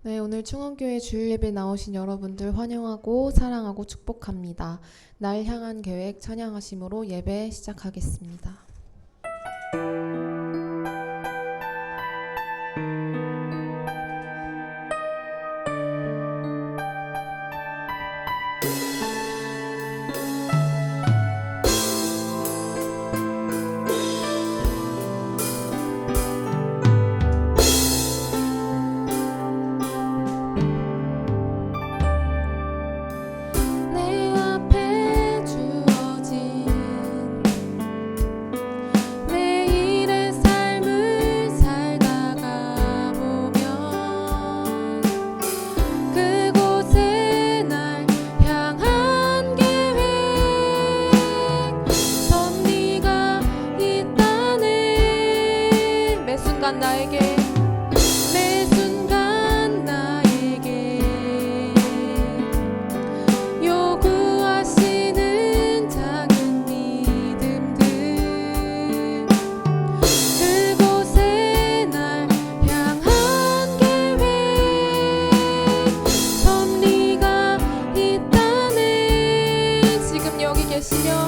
네, 오늘 충원교회 주일 예배 나오신 여러분들 환영하고 사랑하고 축복합니다. 날 향한 계획 찬양하심으로 예배 시작하겠습니다. 지금 여기 계시면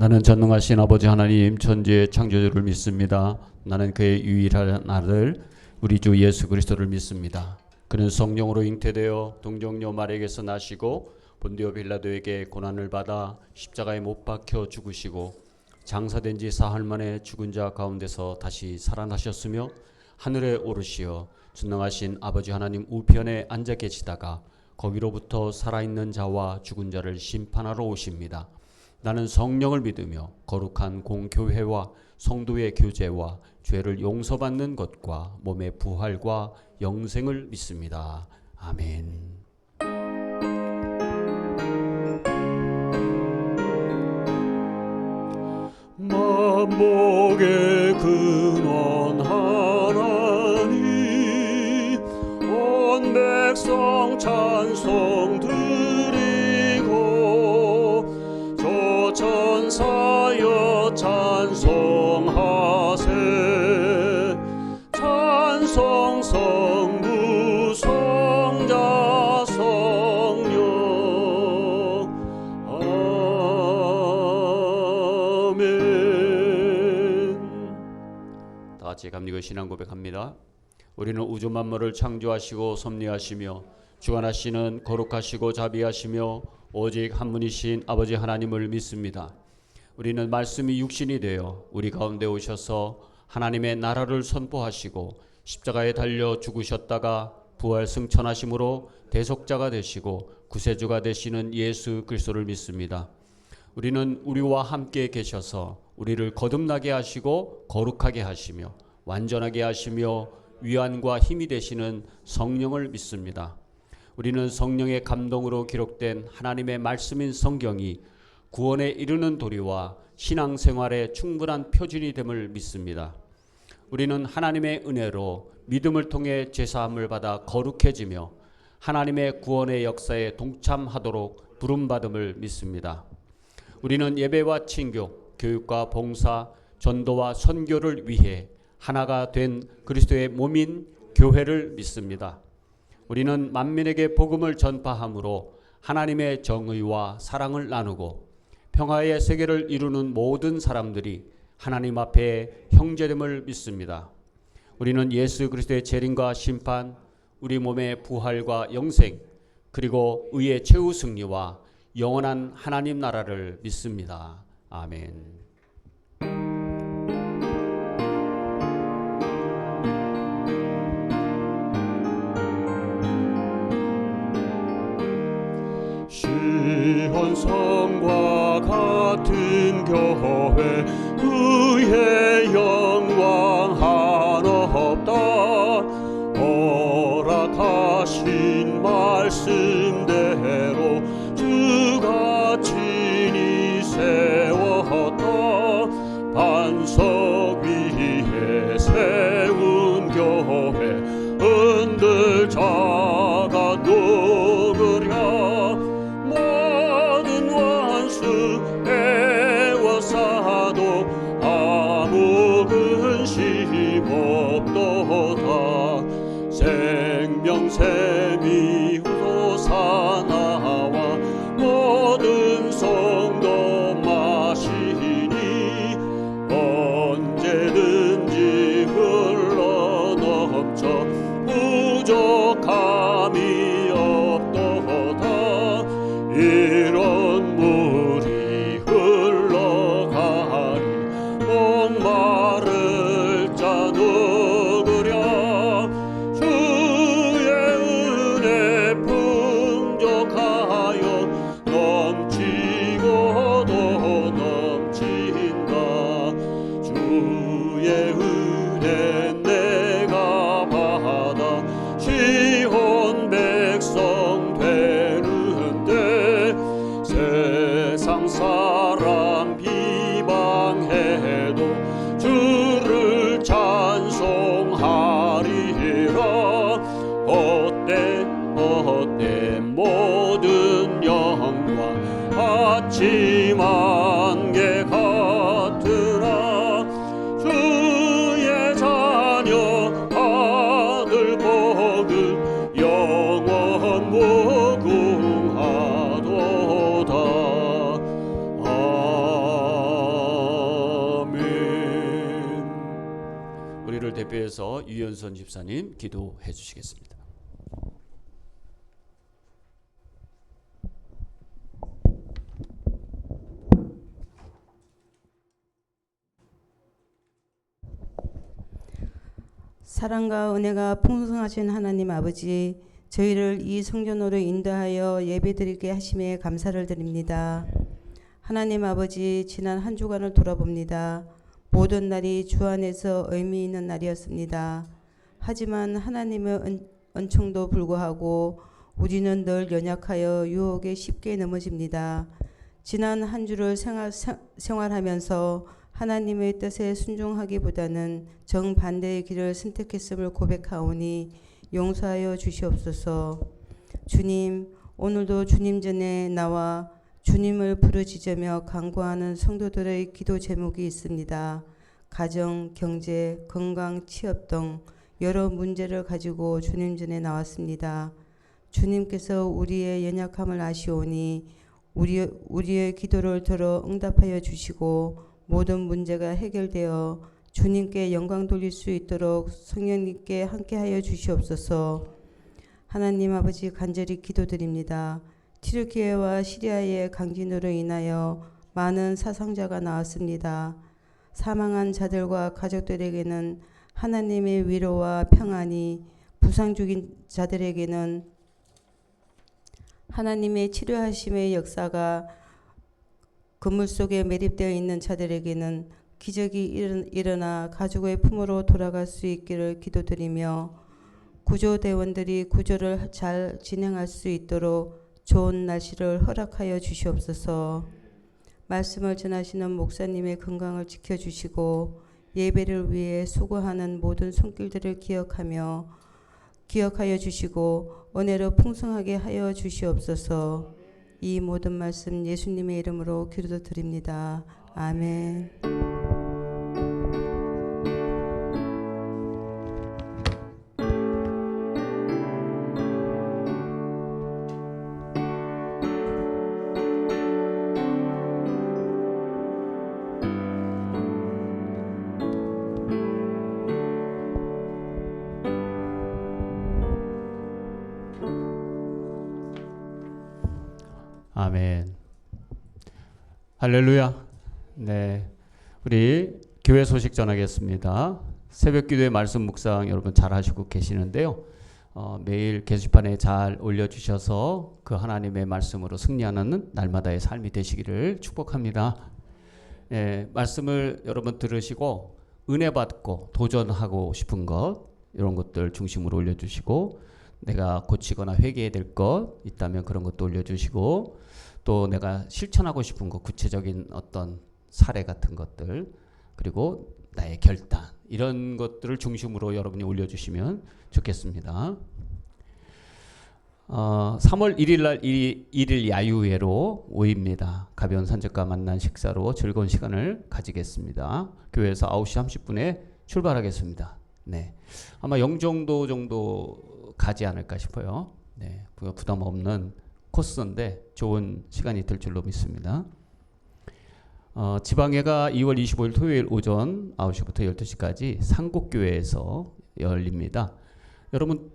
나는 전능하신 아버지 하나님 천지의 창조주를 믿습니다. 나는 그의 유일한 아들 우리 주 예수 그리스도를 믿습니다. 그는 성령으로 잉태되어 동정녀 마리아에게서 나시고 본디오 빌라도에게 고난을 받아 십자가에 못 박혀 죽으시고 장사된 지 사흘 만에 죽은 자 가운데서 다시 살아나셨으며 하늘에 오르시어 전능하신 아버지 하나님 우편에 앉아 계시다가 거기로부터 살아있는 자와 죽은 자를 심판하러 오십니다. 나는 성령을 믿으며 거룩한 공교회와 성도의 교제와 죄를 용서받는 것과 몸의 부활과 영생을 믿습니다. 아멘. 만복의 근원 하나님 온 백성 찬송 드리고 저 천사여 찬송하세 찬송 성부 성자 성령 아멘. 다 같이 감리교 신앙 고백합니다. 우리는 우주 만물을 창조하시고 섭리하시며 주관하시는 거룩하시고 자비하시며 오직 한 분이신 아버지 하나님을 믿습니다. 우리는 말씀이 육신이 되어 우리 가운데 오셔서 하나님의 나라를 선포하시고 십자가에 달려 죽으셨다가 부활 승천하심으로 대속자가 되시고 구세주가 되시는 예수 그리스도를 믿습니다. 우리는 우리와 함께 계셔서 우리를 거듭나게 하시고 거룩하게 하시며 완전하게 하시며 위안과 힘이 되시는 성령을 믿습니다. 우리는 성령의 감동으로 기록된 하나님의 말씀인 성경이 구원에 이르는 도리와 신앙생활의 충분한 표준이 됨을 믿습니다. 우리는 하나님의 은혜로 믿음을 통해 죄사함을 받아 거룩해지며 하나님의 구원의 역사에 동참하도록 부름받음을 믿습니다. 우리는 예배와 친교, 교육과 봉사, 전도와 선교를 위해 하나가 된 그리스도의 몸인 교회를 믿습니다. 우리는 만민에게 복음을 전파함으로 하나님의 정의와 사랑을 나누고 평화의 세계를 이루는 모든 사람들이 하나님 앞에 형제됨을 믿습니다. 우리는 예수 그리스도의 재림과 심판, 우리 몸의 부활과 영생, 그리고 의의 최후 승리와 영원한 하나님 나라를 믿습니다. 아멘. 시온성과 같은 교회 그의 영광 한없다 허락하신 말씀대로 주가 친히 세웠다 반석 위에 세운 교회 흔들 자가 누구랴 모든 원수 애워싸도 아무 근심 없도다 생명샘이 우도사나와 모든 성도 마시니 언제든지 흘러넘쳐 부족함이 없도다 이런 물이 흘러가리 목마를 자 누구랴 주의 은혜 풍족하여 넘치고도 넘친다 주의 은혜 내가 받아 시온 백성 되는데 세상 사람 비방해도 주를 찬송하리라 헛된 모든 영광 아침 안개 같으나 주의 자녀 아들 복을 영원 무궁하도다 대표해서 유연선 집사님 기도해 주시겠습니다. 사랑과 은혜가 풍성하신 하나님 아버지, 저희를 이 성전으로 인도하여 예배드리게 하심에 감사를 드립니다. 하나님 아버지, 지난 한 주간을 돌아봅니다. 모든 날이 주 안에서 의미 있는 날이었습니다. 하지만 하나님의 은총도 불구하고 우리는 늘 연약하여 유혹에 쉽게 넘어집니다. 지난 한 주를 생활하면서 하나님의 뜻에 순종하기보다는 정반대의 길을 선택했음을 고백하오니 용서하여 주시옵소서. 주님, 오늘도 주님 전에 나와 주님을 부르짖으며 간구하는 성도들의 기도 제목이 있습니다. 가정, 경제, 건강, 취업 등 여러 문제를 가지고 주님 전에 나왔습니다. 주님께서 우리의 연약함을 아시오니 우리의 기도를 들어 응답하여 주시고 모든 문제가 해결되어 주님께 영광 돌릴 수 있도록 성령님께 함께하여 주시옵소서. 하나님 아버지, 간절히 기도드립니다. 튀르키예와 시리아의 강진으로 인하여 많은 사상자가 나왔습니다. 사망한 자들과 가족들에게는 하나님의 위로와 평안이, 부상 중인 자들에게는 하나님의 치료하심의 역사가, 그물 속에 매립되어 있는 자들에게는 기적이 일어나 가족의 품으로 돌아갈 수 있기를 기도드리며, 구조대원들이 구조를 잘 진행할 수 있도록 좋은 날씨를 허락하여 주시옵소서. 말씀을 전하시는 목사님의 건강을 지켜주시고 예배를 위해 수고하는 모든 손길들을 기억하여 주시고 은혜로 풍성하게 하여 주시옵소서. 이 모든 말씀 예수님의 이름으로 기도드립니다. 아멘. 아멘. 할렐루야. 네, 우리 교회 소식 전하겠습니다. 새벽기도의 말씀 묵상 여러분 잘 하시고 계시는데요. 매일 게시판에 잘 올려주셔서 그 하나님의 말씀으로 승리하는 날마다의 삶이 되시기를 축복합니다. 말씀을 여러분 들으시고 은혜 받고 도전하고 싶은 것, 이런 것들 중심으로 올려주시고, 내가 고치거나 회개해야 될 것 있다면 그런 것도 올려주시고, 또 내가 실천하고 싶은 것, 구체적인 어떤 사례 같은 것들, 그리고 나의 결단, 이런 것들을 중심으로 여러분이 올려주시면 좋겠습니다. 3월 1일 날 1일 야유회로 5입니다. 가벼운 산책과 만난 식사로 즐거운 시간을 가지겠습니다. 교회에서 9시 30분에 출발하겠습니다. 네, 아마 영종도 정도 가지 않을까 싶어요. 네, 부담 없는 코스인데 좋은 시간이 될 줄로 믿습니다. 지방회가 2월 25일 토요일 오전 9시부터 12시까지 상곡교회에서 열립니다. 여러분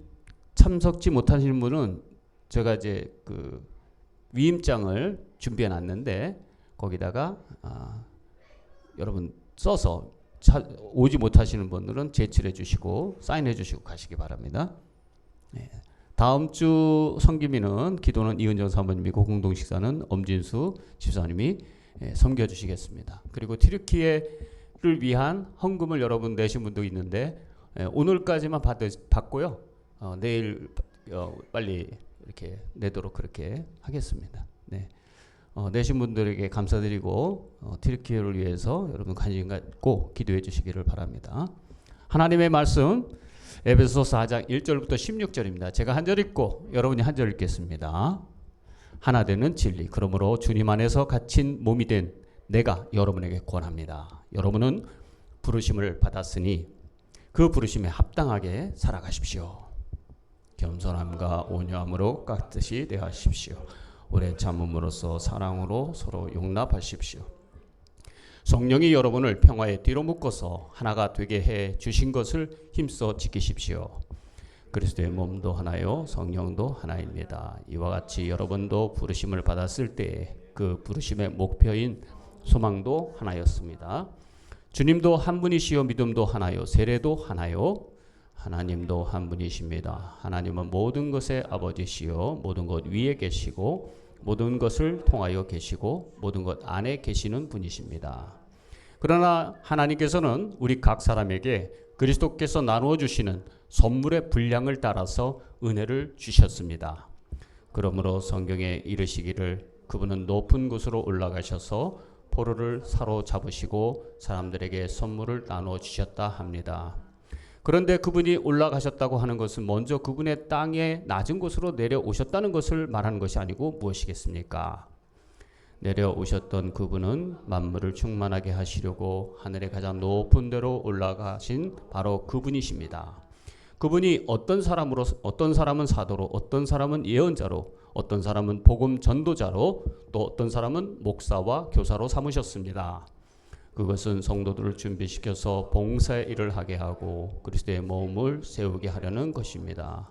참석지 못하시는 분은 제가 이제 그 위임장을 준비해 놨는데 거기다가 여러분 써서 오지 못하시는 분들은 제출해 주시고 사인해 주시고 가시기 바랍니다. 네. 다음 주 성기미는 기도는 이은정 사모님이고 공동 식사는 엄진수 집사님이 섬겨주시겠습니다. 그리고 튀르키예를 위한 헌금을 여러분 내신 분도 있는데 오늘까지만 받고요. 내일 빨리 이렇게 내도록 그렇게 하겠습니다. 네. 내신 분들에게 감사드리고 튀르키예를 위해서 여러분 관심 갖고 기도해 주시기를 바랍니다. 하나님의 말씀 에베소서 4장 1절부터 16절입니다. 제가 한 절 읽고 여러분이 한 절 읽겠습니다. 하나 되는 진리, 그러므로 주님 안에서 갇힌 몸이 된 내가 여러분에게 권합니다. 여러분은 부르심을 받았으니 그 부르심에 합당하게 살아가십시오. 겸손함과 온유함으로 깍듯이 대하십시오. 오래 참음으로써 사랑으로 서로 용납하십시오. 성령이 여러분을 평화의 뒤로 묶어서 하나가 되게 해 주신 것을 힘써 지키십시오. 그리스도의 몸도 하나요, 성령도 하나입니다. 이와 같이 여러분도 부르심을 받았을 때 그 부르심의 목표인 소망도 하나였습니다. 주님도 한 분이시요, 믿음도 하나요, 세례도 하나요, 하나님도 한 분이십니다. 하나님은 모든 것의 아버지시요, 모든 것 위에 계시고 모든 것을 통하여 계시고 모든 것 안에 계시는 분이십니다. 그러나 하나님께서는 우리 각 사람에게 그리스도께서 나누어 주시는 선물의 분량을 따라서 은혜를 주셨습니다. 그러므로 성경에 이르시기를 그분은 높은 곳으로 올라가셔서 포로를 사로잡으시고 사람들에게 선물을 나누어 주셨다 합니다. 그런데 그분이 올라가셨다고 하는 것은 먼저 그분의 땅에 낮은 곳으로 내려오셨다는 것을 말하는 것이 아니고 무엇이겠습니까? 내려오셨던 그분은 만물을 충만하게 하시려고 하늘의 가장 높은 데로 올라가신 바로 그분이십니다. 그분이 어떤 사람은 사도로, 어떤 사람은 예언자로, 어떤 사람은 복음 전도자로, 또 어떤 사람은 목사와 교사로 삼으셨습니다. 그것은 성도들을 준비시켜서 봉사의 일을 하게 하고 그리스도의 몸을 세우게 하려는 것입니다.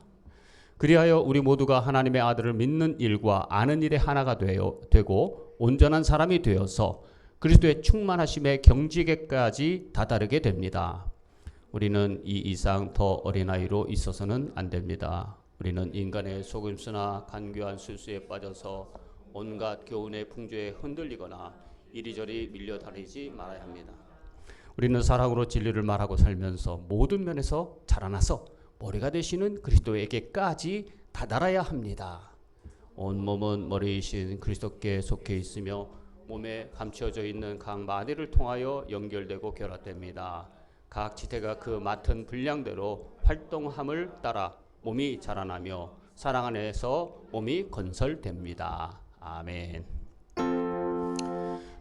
그리하여 우리 모두가 하나님의 아들을 믿는 일과 아는 일에 하나가 되고 온전한 사람이 되어서 그리스도의 충만하심의 경지에까지 다다르게 됩니다. 우리는 이 이상 더 어린아이로 있어서는 안 됩니다. 우리는 인간의 속임수나 간교한 술수에 빠져서 온갖 교훈의 풍조에 흔들리거나 이리저리 밀려다니지 말아야 합니다. 우리는 사랑으로 진리를 말하고 살면서 모든 면에서 자라나서 머리가 되시는 그리스도에게까지 다다라야 합니다. 온몸은 머리이신 그리스도께 속해 있으며 몸에 감춰져 있는 각 마디를 통하여 연결되고 결합됩니다. 각 지체가 그 맡은 분량대로 활동함을 따라 몸이 자라나며 사랑 안에서 몸이 건설됩니다. 아멘.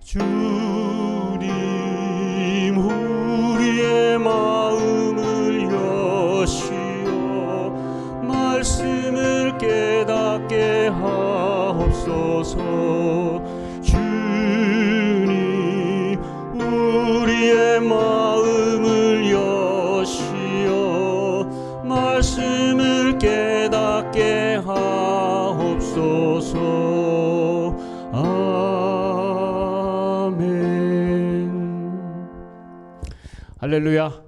주님 우리의 마음을 여시어 말씀을 깨닫게 하옵소서. 주님 우리의 마음을 여시어 말씀을 깨닫게 하옵소서. 할렐루야.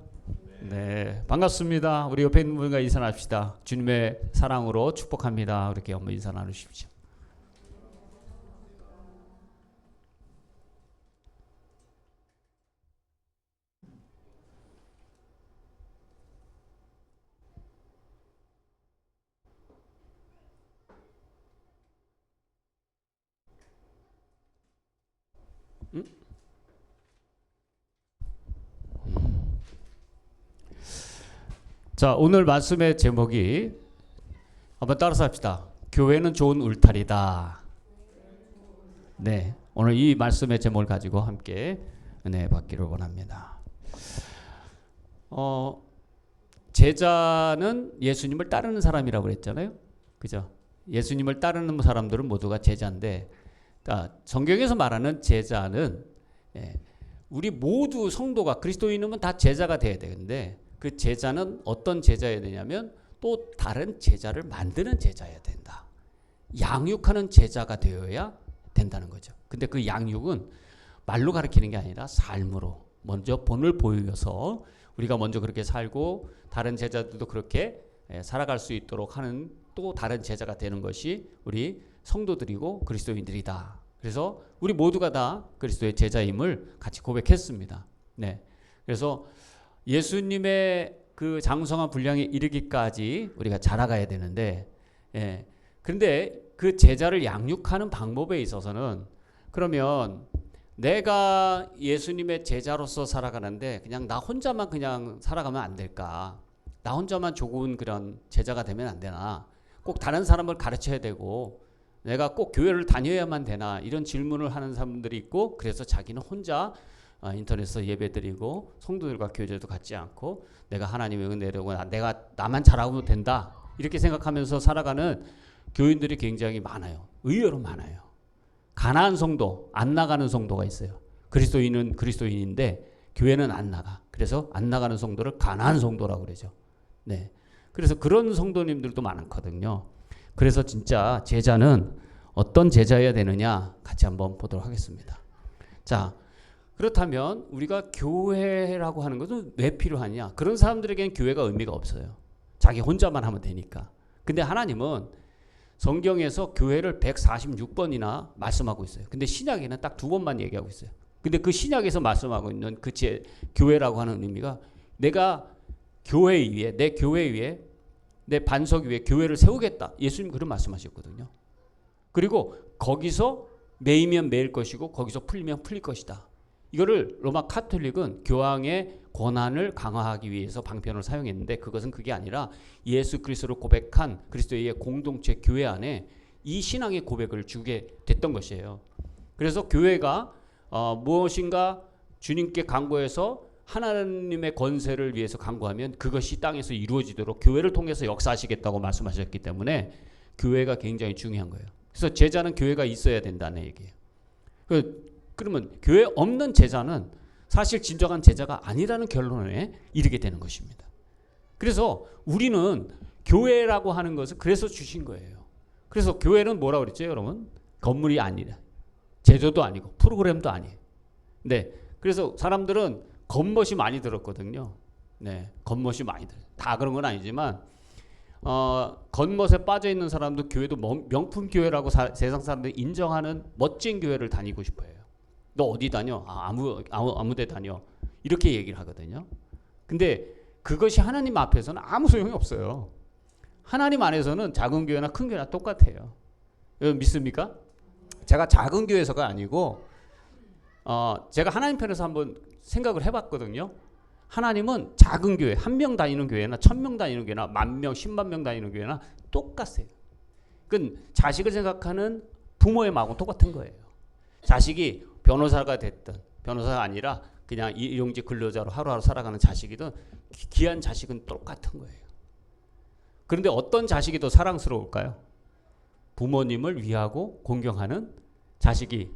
네, 반갑습니다. 우리 옆에 있는 분과 인사 나눕시다. 주님의 사랑으로 축복합니다. 그렇게 한번 인사 나누십시오. 자, 오늘 말씀의 제목이 한번 따라서 합시다. 교회는 좋은 울타리다. 네, 오늘 이 말씀의 제목을 가지고 함께 은혜 받기를 원합니다. 제자는 예수님을 따르는 사람이라고 그랬잖아요. 그죠? 예수님을 따르는 사람들은 모두가 제자인데, 그러니까 성경에서 말하는 제자는 우리 모두 성도가 그리스도인이면 다 제자가 돼야 되는데, 그 제자는 어떤 제자여야 되냐면 또 다른 제자를 만드는 제자여야 된다. 양육하는 제자가 되어야 된다는 거죠. 근데 그 양육은 말로 가르치는 게 아니라 삶으로 먼저 본을 보여서 우리가 먼저 그렇게 살고 다른 제자들도 그렇게 살아갈 수 있도록 하는 또 다른 제자가 되는 것이 우리 성도들이고 그리스도인들이다. 그래서 우리 모두가 다 그리스도의 제자임을 같이 고백했습니다. 네. 그래서 예수님의 그 장성한 분량에 이르기까지 우리가 자라가야 되는데, 그런데 그 제자를 양육하는 방법에 있어서는 그러면 내가 예수님의 제자로서 살아가는데 그냥 나 혼자만 그냥 살아가면 안 될까? 나 혼자만 좋은 그런 제자가 되면 안 되나? 꼭 다른 사람을 가르쳐야 되고 내가 꼭 교회를 다녀야만 되나? 이런 질문을 하는 사람들이 있고, 그래서 자기는 혼자 인터넷에서 예배드리고 성도들과 교제도 갖지 않고 내가 하나님의 은혜로 내가 나만 잘하면 된다 이렇게 생각하면서 살아가는 교인들이 굉장히 많아요. 의외로 많아요. 가난한 성도, 안 나가는 성도가 있어요. 그리스도인은 그리스도인인데 교회는 안 나가. 그래서 안 나가는 성도를 가난한 성도라고 그러죠. 네. 그래서 그런 성도님들도 많거든요. 그래서 진짜 제자는 어떤 제자여야 되느냐 같이 한번 보도록 하겠습니다. 자, 그렇다면 우리가 교회라고 하는 것은 왜 필요하냐? 그런 사람들에게는 교회가 의미가 없어요. 자기 혼자만 하면 되니까. 근데 하나님은 성경에서 교회를 146번이나 말씀하고 있어요. 근데 신약에는 딱 2번만 얘기하고 있어요. 근데 그 신약에서 말씀하고 있는 그 교회라고 하는 의미가 내가 교회 위에, 내 교회 위에, 내 반석 위에 교회를 세우겠다. 예수님 그런 말씀하셨거든요. 그리고 거기서 매이면 매일 것이고 거기서 풀리면 풀릴 것이다. 이거를 로마 카톨릭은 교황의 권한을 강화하기 위해서 방편을 사용했는데 그것은 그게 아니라 예수 그리스도를 고백한 그리스도의 공동체 교회 안에 이 신앙의 고백을 주게 됐던 것이에요. 그래서 교회가 무엇인가 주님께 간구해서 하나님의 권세를 위해서 간구하면 그것이 땅에서 이루어지도록 교회를 통해서 역사하시겠다고 말씀하셨기 때문에 교회가 굉장히 중요한 거예요. 그래서 제자는 교회가 있어야 된다는 얘기예요. 그러면 교회 없는 제자는 사실 진정한 제자가 아니라는 결론에 이르게 되는 것입니다. 그래서 우리는 교회라고 하는 것을 그래서 주신 거예요. 그래서 교회는 뭐라고 그랬죠, 여러분? 건물이 아니라 제도도 아니고 프로그램도 아니에요. 네, 그래서 사람들은 겉멋이 많이 들었거든요. 네, 겉멋이 많이 들어요. 다 그런 건 아니지만 겉멋에 빠져 있는 사람도 교회도 명품 교회라고 세상 사람들이 인정하는 멋진 교회를 다니고 싶어요. 너 어디 다녀? 아무 데 다녀. 이렇게 얘기를 하거든요. 근데 그것이 하나님 앞에서는 아무 소용이 없어요. 하나님 안에서는 작은 교회나 큰 교회나 똑같아요. 여러분 믿습니까? 제가 작은 교회에서가 아니고 제가 하나님 편에서 한번 생각을 해봤거든요. 하나님은 작은 교회, 1명 다니는 교회나 1000명 다니는 교회나 10,000명, 100,000명 다니는 교회나 똑같아요. 그건 자식을 생각하는 부모의 마음은 똑같은 거예요. 자식이 변호사가 됐든 변호사가 아니라 그냥 일용직 근로자로 하루하루 살아가는 자식이든 귀한 자식은 똑같은 거예요. 그런데 어떤 자식이 더 사랑스러울까요? 부모님을 위하고 공경하는 자식이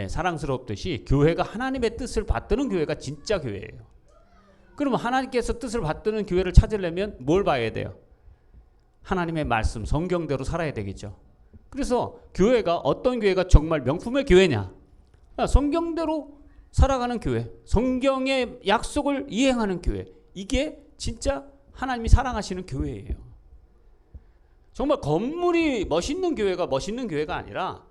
사랑스럽듯이 교회가 하나님의 뜻을 받드는 교회가 진짜 교회예요. 그러면 하나님께서 뜻을 받드는 교회를 찾으려면 뭘 봐야 돼요? 하나님의 말씀, 성경대로 살아야 되겠죠. 그래서 교회가 어떤 교회가 정말 명품의 교회냐? 성경대로 살아가는 교회, 성경의 약속을 이행하는 교회, 이게 진짜 하나님이 사랑하시는 교회예요. 정말 건물이 멋있는 교회가 아니라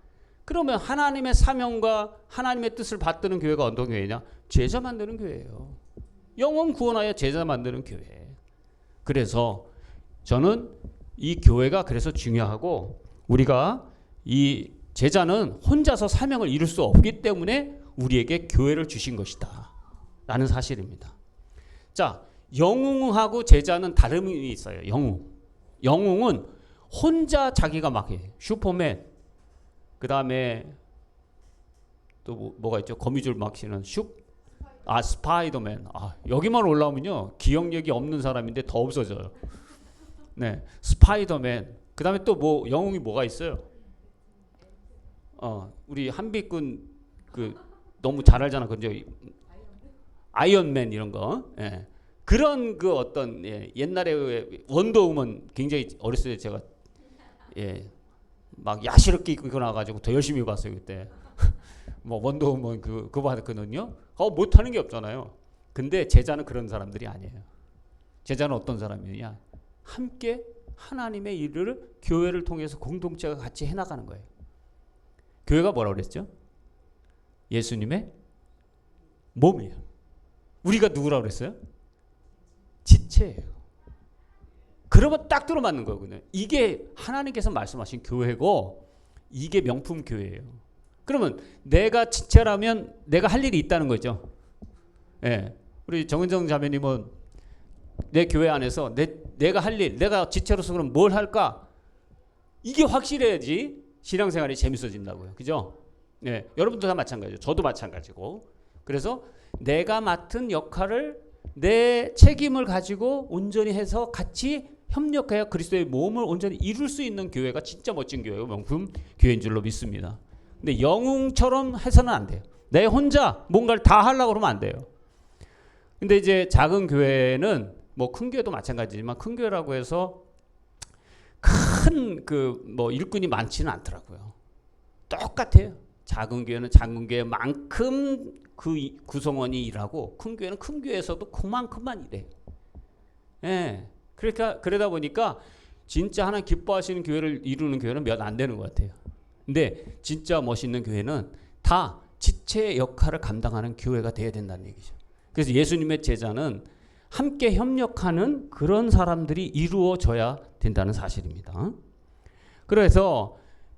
그러면 하나님의 사명과 하나님의 뜻을 받드는 교회가 어떤 교회냐? 제자 만드는 교회예요. 영혼 구원하여 제자 만드는 교회. 그래서 저는 이 교회가 그래서 중요하고 우리가 이 제자는 혼자서 사명을 이룰 수 없기 때문에 우리에게 교회를 주신 것이다 라는 사실입니다. 자, 영웅하고 제자는 다름이 있어요. 영웅은 혼자 자기가 막 해. 슈퍼맨, 그 다음에 또 뭐가 있죠? 거미줄 막 치는 스파이더맨. 여기만 올라오면요 기억력이 없는 사람인데 더 없어져요. 네, 스파이더맨. 그 다음에 또 뭐 영웅이 뭐가 있어요? 우리 한비군 너무 잘 알잖아. 그죠? 아이언맨 이런 거. 예. 그런 어떤 옛날에 원더우먼 굉장히 어렸을 때 제가 막 야시럽게 입고 나가지고 더 열심히 봤어요 그때. 뭐 원더우먼 그거 봤거든요. 못하는 게 없잖아요. 근데 제자는 그런 사람들이 아니에요. 제자는 어떤 사람이냐? 함께 하나님의 일을 교회를 통해서 공동체가 같이 해나가는 거예요. 교회가 뭐라고 그랬죠? 예수님의 몸이에요. 우리가 누구라고 그랬어요? 지체예요. 그러면 딱 들어맞는 거거든요. 이게 하나님께서 말씀하신 교회고 이게 명품 교회예요. 그러면 내가 지체라면 내가 할 일이 있다는 거죠. 예. 우리 정은정 자매님은 내 교회 안에서 내가 할 일, 내가 지체로서 그럼 뭘 할까? 이게 확실해야지 신앙생활이 재밌어진다고요. 그죠? 네, 여러분도 다 마찬가지죠. 저도 마찬가지고. 그래서 내가 맡은 역할을 내 책임을 가지고 온전히 해서 같이 협력해야 그리스도의 몸을 온전히 이룰 수 있는 교회가 진짜 멋진 교회고 명품 교회인 줄로 믿습니다. 근데 영웅처럼 해서는 안 돼요. 내 혼자 뭔가를 다 하려고 그러면 안 돼요. 근데 이제 작은 교회는 뭐 큰 교회도 마찬가지지만 큰 교회라고 해서 큰 그 뭐 일꾼이 많지는 않더라고요. 똑같아요. 작은 교회는 작은 교회만큼 그 구성원이 일하고 큰 교회는 큰 교회에서도 그만큼만 일해요. 예. 그러니까 그러다 보니까 진짜 하나님 기뻐하시는 교회를 이루는 교회는 몇 안 되는 것 같아요. 근데 진짜 멋있는 교회는 다 지체 역할을 감당하는 교회가 되어야 된다는 얘기죠. 그래서 예수님의 제자는 함께 협력하는 그런 사람들이 이루어져야 된다는 사실입니다. 그래서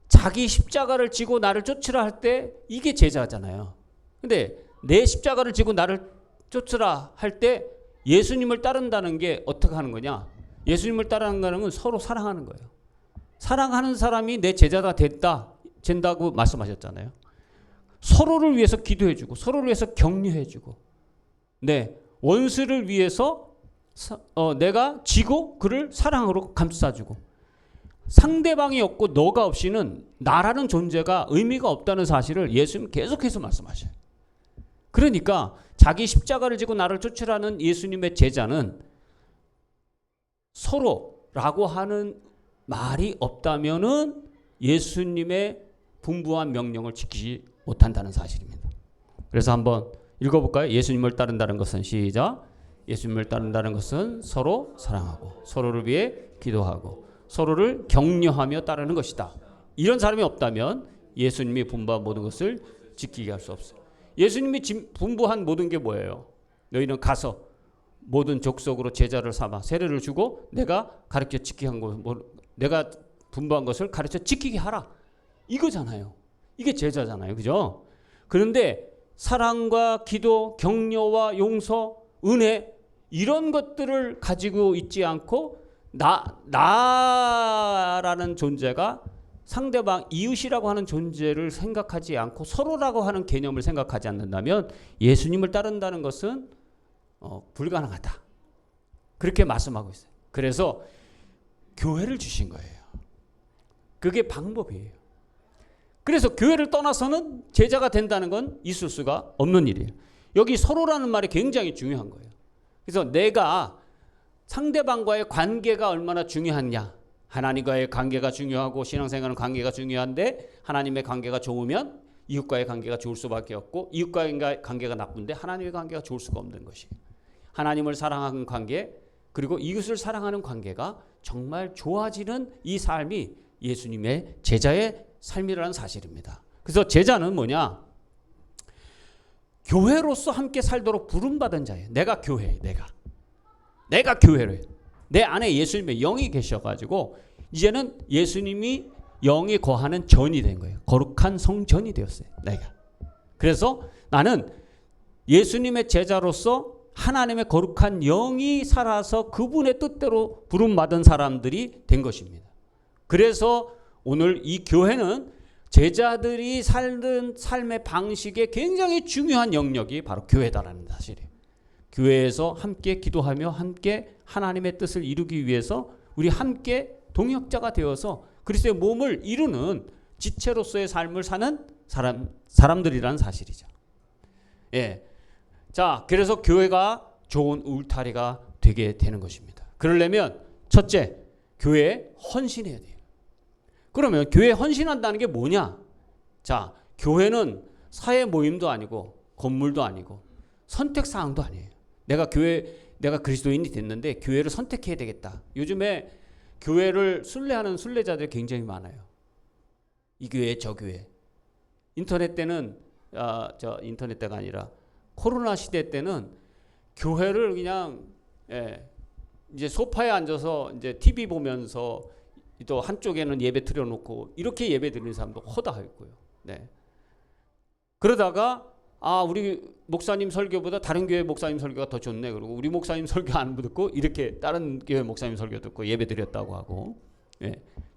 자기 십자가를 지고 나를 쫓으라 할 때 이게 제자잖아요. 근데 내 십자가를 지고 나를 쫓으라 할 때 예수님을 따른다는 게 어떻게 하는 거냐? 예수님을 따른다는 건 서로 사랑하는 거예요. 사랑하는 사람이 내 제자가 된다고 말씀하셨잖아요. 서로를 위해서 기도해주고 서로를 위해서 격려해주고 네, 원수를 위해서 내가 지고 그를 사랑으로 감싸주고 상대방이 없고 너가 없이는 나라는 존재가 의미가 없다는 사실을 예수님 계속해서 말씀하셔요. 그러니까 자기 십자가를 지고 나를 쫓으라는 예수님의 제자는 서로라고 하는 말이 없다면은 예수님의 분부한 명령을 지키지 못한다는 사실입니다. 그래서 한번 읽어볼까요? 예수님을 따른다는 것은 시작. 예수님을 따른다는 것은 서로 사랑하고 서로를 위해 기도하고 서로를 격려하며 따르는 것이다. 이런 사람이 없다면 예수님이 분부한 모든 것을 지키게 할 수 없어요. 예수님이 분부한 모든 게 뭐예요? 너희는 가서 모든 족속으로 제자를 삼아 세례를 주고 내가 가르쳐 지키게 한 것, 내가 분부한 것을 가르쳐 지키게 하라. 이거잖아요. 이게 제자잖아요. 그죠? 그런데 사랑과 기도, 격려와 용서, 은혜 이런 것들을 가지고 있지 않고 나라는 존재가 상대방 이웃이라고 하는 존재를 생각하지 않고 서로라고 하는 개념을 생각하지 않는다면 예수님을 따른다는 것은 불가능하다. 그렇게 말씀하고 있어요. 그래서 교회를 주신 거예요. 그게 방법이에요. 그래서 교회를 떠나서는 제자가 된다는 건 있을 수가 없는 일이에요. 여기 서로라는 말이 굉장히 중요한 거예요. 그래서 내가 상대방과의 관계가 얼마나 중요하냐. 하나님과의 관계가 중요하고 신앙생활은 관계가 중요한데 하나님의 관계가 좋으면 이웃과의 관계가 좋을 수밖에 없고 이웃과의 관계가 나쁜데 하나님의 관계가 좋을 수가 없는 것이에요. 하나님을 사랑하는 관계 그리고 이웃을 사랑하는 관계가 정말 좋아지는 이 삶이 예수님의 제자의 삶이라는 사실입니다. 그래서 제자는 뭐냐? 교회로서 함께 살도록 부름받은 자예요. 내가 교회예요. 내가 교회를 내 안에 예수님의 영이 계셔가지고 이제는 예수님이 영이 거하는 전이 된 거예요. 거룩한 성전이 되었어요. 내가. 그래서 나는 예수님의 제자로서 하나님의 거룩한 영이 살아서 그분의 뜻대로 부름받은 사람들이 된 것입니다. 그래서 오늘 이 교회는 제자들이 살던 삶의 방식에 굉장히 중요한 영역이 바로 교회다라는 사실이에요. 교회에서 함께 기도하며 함께 하나님의 뜻을 이루기 위해서 우리 함께 동역자가 되어서 그리스도의 몸을 이루는 지체로서의 삶을 사는 사람들이라는 사실이죠. 예. 자, 그래서 교회가 좋은 울타리가 되게 되는 것입니다. 그러려면 첫째, 교회에 헌신해야 돼요. 그러면 교회에 헌신한다는 게 뭐냐? 자, 교회는 사회 모임도 아니고 건물도 아니고 선택사항도 아니에요. 내가 그리스도인이 됐는데 교회를 선택해야 되겠다. 요즘에 교회를 순례하는 순례자들이 굉장히 많아요. 이 교회 저 교회. 인터넷 때는 인터넷 때가 아니라 코로나 시대 때는 교회를 그냥 이제 소파에 앉아서 이제 TV 보면서 또 한쪽에는 예배 틀어놓고 이렇게 예배 드리는 사람도 허다했고요. 네. 그러다가 우리 목사님 설교보다 다른 교회 목사님 설교가 더 좋네. 그리고 우리 목사님 설교 안 듣고 이렇게 다른 교회 목사님 설교 듣고 예배 드렸다고 하고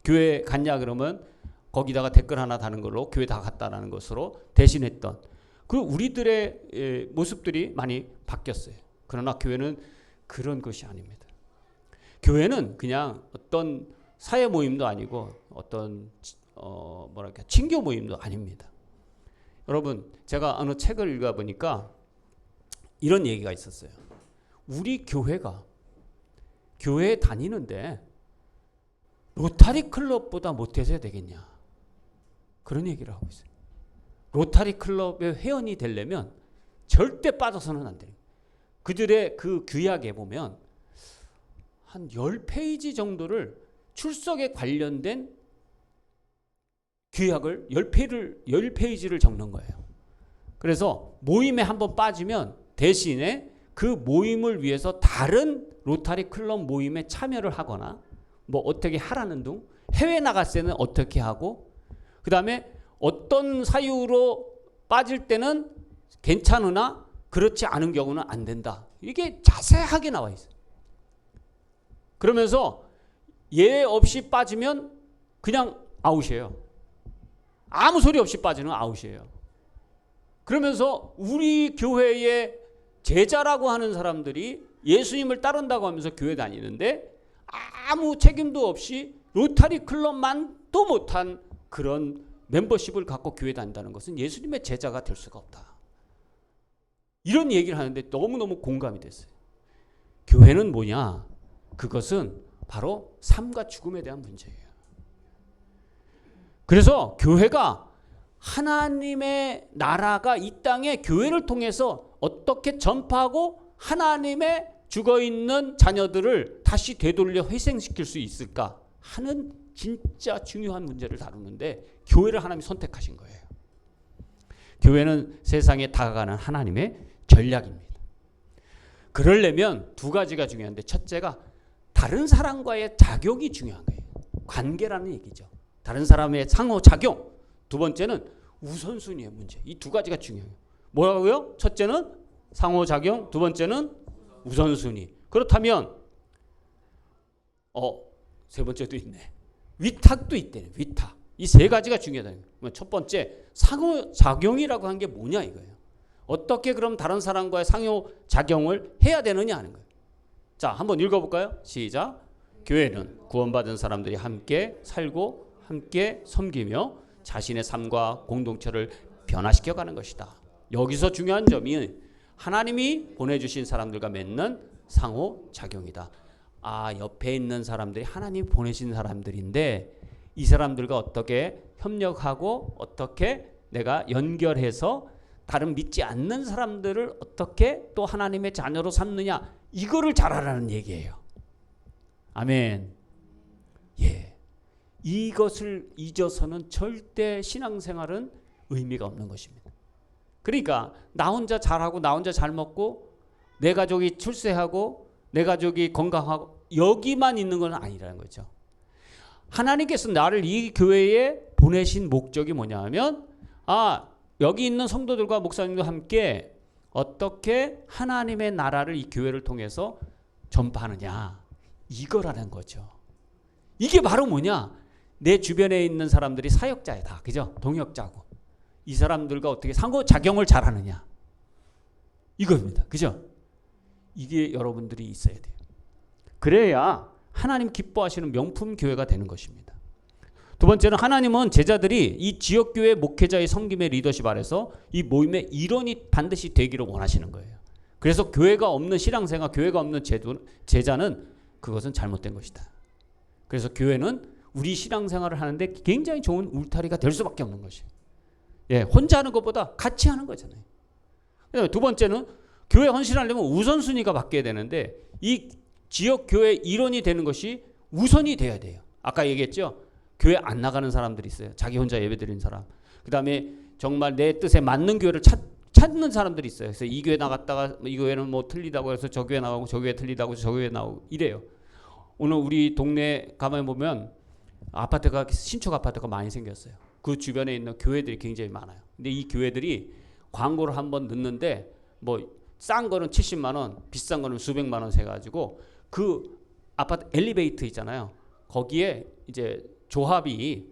교회 갔냐 그러면 거기다가 댓글 하나 다는 걸로 교회 다 갔다라는 것으로 대신했던 그 우리들의 모습들이 많이 바뀌었어요. 그러나 교회는 그런 것이 아닙니다. 교회는 그냥 어떤 사회 모임도 아니고 어떤 친교 모임도 아닙니다. 여러분, 제가 어느 책을 읽어보니까 이런 얘기가 있었어요. 우리 교회가 교회에 다니는데 로타리 클럽보다 못해서 되겠냐, 그런 얘기를 하고 있어요. 로타리 클럽의 회원이 되려면 절대 빠져서는 안 돼요. 그들의 그 규약에 보면 한 10페이지 정도를 출석에 관련된 규약을 10페이지를 적는 거예요. 그래서 모임에 한번 빠지면 대신에 그 모임을 위해서 다른 로타리 클럽 모임에 참여를 하거나 뭐 어떻게 하라는 등, 해외 나갈 때는 어떻게 하고, 그 다음에 어떤 사유로 빠질 때는 괜찮으나 그렇지 않은 경우는 안 된다. 이게 자세하게 나와 있어요. 그러면서 예외 없이 빠지면 그냥 아웃이에요. 아무 소리 없이 빠지는 아웃이에요. 그러면서 우리 교회의 제자라고 하는 사람들이 예수님을 따른다고 하면서 교회 다니는데 아무 책임도 없이 로타리 클럽만도 못한 그런 멤버십을 갖고 교회 다닌다는 것은 예수님의 제자가 될 수가 없다. 이런 얘기를 하는데 너무너무 공감이 됐어요. 교회는 뭐냐? 그것은 바로 삶과 죽음에 대한 문제예요. 그래서 교회가 하나님의 나라가 이 땅에 교회를 통해서 어떻게 전파하고 하나님의 죽어있는 자녀들을 다시 되돌려 회생시킬 수 있을까 하는 진짜 중요한 문제를 다루는데 교회를 하나님이 선택하신 거예요. 교회는 세상에 다가가는 하나님의 전략입니다. 그러려면 두 가지가 중요한데, 첫째가 다른 사람과의 작용이 중요한 거예요. 관계라는 얘기죠. 다른 사람의 상호작용. 두 번째는 우선순위의 문제. 이 두 가지가 중요해요. 뭐라고요? 첫째는 상호작용, 두 번째는 우선순위. 그렇다면 세 번째도 있네. 위탁도 있대요. 위탁. 이 세 가지가 중요하다. 첫 번째, 상호작용이라고 한 게 뭐냐 이거예요. 어떻게 그럼 다른 사람과의 상호작용을 해야 되느냐 하는 거예요. 자, 한번 읽어볼까요? 시작. 교회는 구원받은 사람들이 함께 살고 함께 섬기며 자신의 삶과 공동체를 변화시켜가는 것이다. 여기서 중요한 점이 하나님이 보내주신 사람들과 맺는 상호작용이다. 옆에 있는 사람들이 하나님 보내신 사람들인데 이 사람들과 어떻게 협력하고 어떻게 내가 연결해서 다른 믿지 않는 사람들을 어떻게 또 하나님의 자녀로 삼느냐, 이거를 잘하라는 얘기예요. 아멘. 예. 이것을 잊어서는 절대 신앙생활은 의미가 없는 것입니다. 그러니까 나 혼자 잘하고 나 혼자 잘 먹고 내 가족이 출세하고 내 가족이 건강하고 여기만 있는 건 아니라는 거죠. 하나님께서 나를 이 교회에 보내신 목적이 뭐냐 하면 여기 있는 성도들과 목사님과 함께 어떻게 하나님의 나라를 이 교회를 통해서 전파하느냐, 이거라는 거죠. 이게 바로 뭐냐? 내 주변에 있는 사람들이 사역자이다. 그죠? 동역자고. 이 사람들과 어떻게 상호작용을 잘하느냐. 이겁니다. 그죠? 이게 여러분들이 있어야 돼요. 그래야 하나님 기뻐하시는 명품 교회가 되는 것입니다. 두 번째는 하나님은 제자들이 이 지역교회 목회자의 섬김의 리더십 아래서 이 모임의 일원이 반드시 되기를 원하시는 거예요. 그래서 교회가 없는 신앙생활, 교회가 없는 제자는 그것은 잘못된 것이다. 그래서 교회는 우리 신앙생활을 하는데 굉장히 좋은 울타리가 될 수밖에 없는 것이에요. 예, 혼자 하는 것보다 같이 하는 거잖아요. 두 번째는 교회 헌신하려면 우선순위가 바뀌어야 되는데 이 지역교회 일원이 되는 것이 우선이 돼야 돼요. 아까 얘기했죠. 교회 안 나가는 사람들이 있어요. 자기 혼자 예배드리는 사람. 그 다음에 정말 내 뜻에 맞는 교회를 찾는 사람들이 있어요. 그래서 이 교회 나갔다가 이 교회는 뭐 틀리다고 해서 저 교회 나가고 저 교회 틀리다고 해서 저 교회 나오고 이래요. 오늘 우리 동네 가만히 보면 아파트가 신축 아파트가 많이 생겼어요. 그 주변에 있는 교회들이 굉장히 많아요. 근데 이 교회들이 광고를 한번 넣는데 뭐 싼 거는 70만 원, 비싼 거는 수백만 원 세가지고 그 아파트 엘리베이터 있잖아요. 거기에 이제 조합이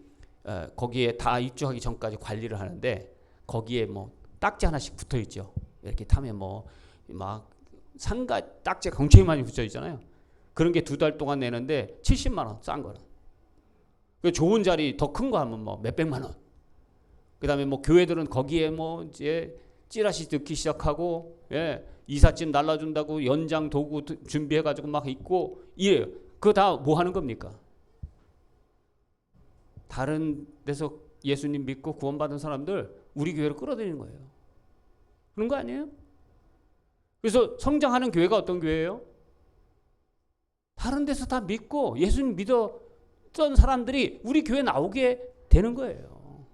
거기에 다 입주하기 전까지 관리를 하는데 거기에 뭐 딱지 하나씩 붙어 있죠. 이렇게 타면 뭐 막 상가 딱지가 굉장히 많이 붙여 있잖아요. 그런 게 2달 동안 내는데 70만 원 싼 거는. 좋은 자리 더 큰 거 하면 뭐 몇백만 원. 그다음에 뭐 교회들은 거기에 뭐 이제 찌라시 넣기 시작하고, 예, 이삿짐 날라준다고 연장 도구 준비해가지고 막 있고 이래요. 그거 다 뭐 하는 겁니까? 다른 데서 예수님 믿고 구원받은 사람들 우리 교회로 끌어들이는 거예요. 그런 거 아니에요? 그래서 성장하는 교회가 어떤 교회예요? 다른 데서 다 믿고 예수님 믿었던 사람들이 우리 교회 나오게 되는 거예요.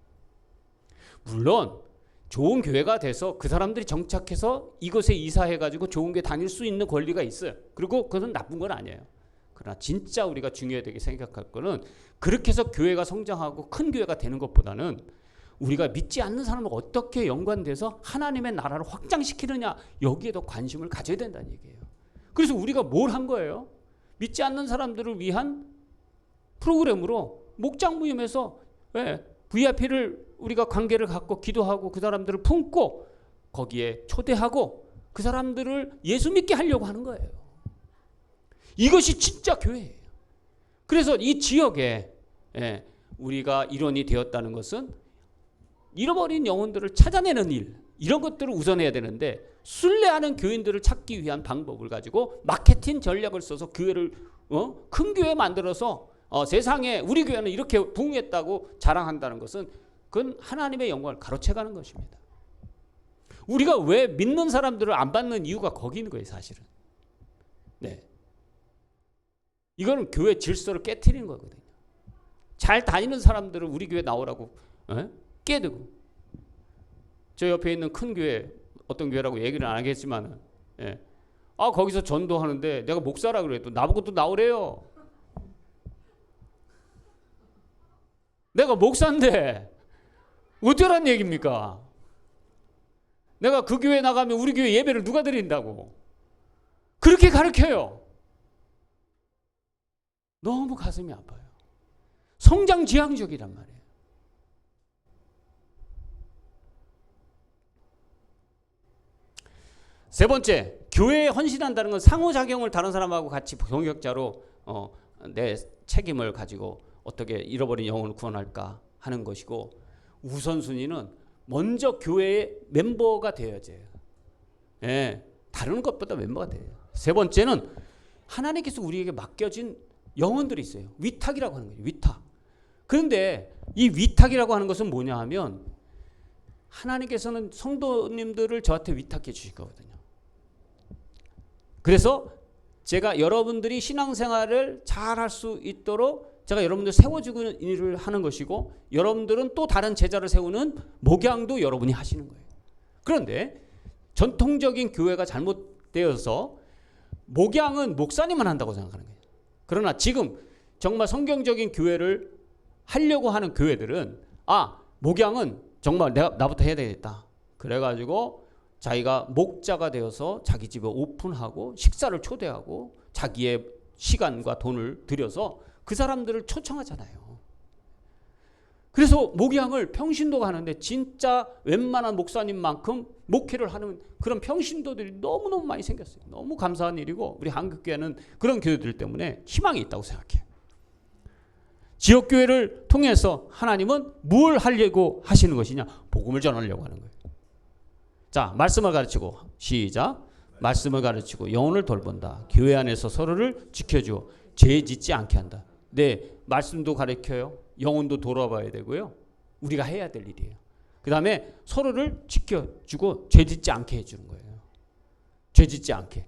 물론 좋은 교회가 돼서 그 사람들이 정착해서 이곳에 이사해가지고 좋은 교회 다닐 수 있는 권리가 있어요. 그리고 그것은 나쁜 건 아니에요. 그러나 진짜 우리가 중요하게 생각할 거는 그렇게 해서 교회가 성장하고 큰 교회가 되는 것보다는 우리가 믿지 않는 사람을 어떻게 연관돼서 하나님의 나라를 확장시키느냐, 여기에 더 관심을 가져야 된다는 얘기예요. 그래서 우리가 뭘 한 거예요? 믿지 않는 사람들을 위한 프로그램으로 목장 모임에서 VIP를 우리가 관계를 갖고 기도하고 그 사람들을 품고 거기에 초대하고 그 사람들을 예수 믿게 하려고 하는 거예요. 이것이 진짜 교회예요. 그래서 이 지역에 우리가 일원이 되었다는 것은 잃어버린 영혼들을 찾아내는 일, 이런 것들을 우선해야 되는데 순례하는 교인들을 찾기 위한 방법을 가지고 마케팅 전략을 써서 교회를 큰 교회 만들어서 세상에 우리 교회는 이렇게 부흥했다고 자랑한다는 것은 그건 하나님의 영광을 가로채가는 것입니다. 우리가 왜 믿는 사람들을 안 받는 이유가 거기 있는 거예요, 사실은. 네. 이거는 교회 질서를 깨트리는 거거든요. 잘 다니는 사람들을 우리 교회 나오라고 깨두고, 저 옆에 있는 큰 교회, 어떤 교회라고 얘기를 안 하겠지만, 거기서 전도하는데 내가 목사라 그래도 나보고 또 나오래요. 내가 목사인데 어쩌란 얘기입니까? 내가 그 교회 나가면 우리 교회 예배를 누가 드린다고 그렇게 가르쳐요. 너무 가슴이 아파요. 성장지향적이란 말이에요. 세 번째, 교회에 헌신한다는 건 상호작용을 다른 사람하고 같이 동역자로 내 책임을 가지고 어떻게 잃어버린 영혼을 구원할까 하는 것이고, 우선순위는 먼저 교회의 멤버가 되어야죠. 다른 것보다 멤버가 돼요. 세 번째는 하나님께서 우리에게 맡겨진 영혼들이 있어요. 위탁이라고 하는 거예요. 위탁. 그런데 이 위탁이라고 하는 것은 뭐냐 하면 하나님께서는 성도님들을 저한테 위탁해 주실 거거든요. 그래서 제가 여러분들이 신앙생활을 잘 할 수 있도록 제가 여러분들 세워주는 일을 하는 것이고, 여러분들은 또 다른 제자를 세우는 목양도 여러분이 하시는 거예요. 그런데 전통적인 교회가 잘못되어서 목양은 목사님만 한다고 생각하는 거예요. 그러나 지금 정말 성경적인 교회를 하려고 하는 교회들은 목양은 정말 나부터 해야 되겠다. 그래가지고 자기가 목자가 되어서 자기 집에 오픈하고 식사를 초대하고 자기의 시간과 돈을 들여서 그 사람들을 초청하잖아요. 그래서 목양을 평신도가 하는데 진짜 웬만한 목사님만큼 목회를 하는 그런 평신도들이 너무너무 많이 생겼어요. 너무 감사한 일이고, 우리 한국교회는 그런 교회들 때문에 희망이 있다고 생각해요. 지역교회를 통해서 하나님은 뭘 하려고 하시는 것이냐? 복음을 전하려고 하는 거예요. 자, 말씀을 가르치고, 시작. 말씀을 가르치고 영혼을 돌본다. 교회 안에서 서로를 지켜주어 죄 짓지 않게 한다. 네, 말씀도 가르쳐요. 영혼도 돌아봐야 되고요. 우리가 해야 될 일이에요. 그 다음에 서로를 지켜주고 죄 짓지 않게 해주는 거예요. 죄 짓지 않게.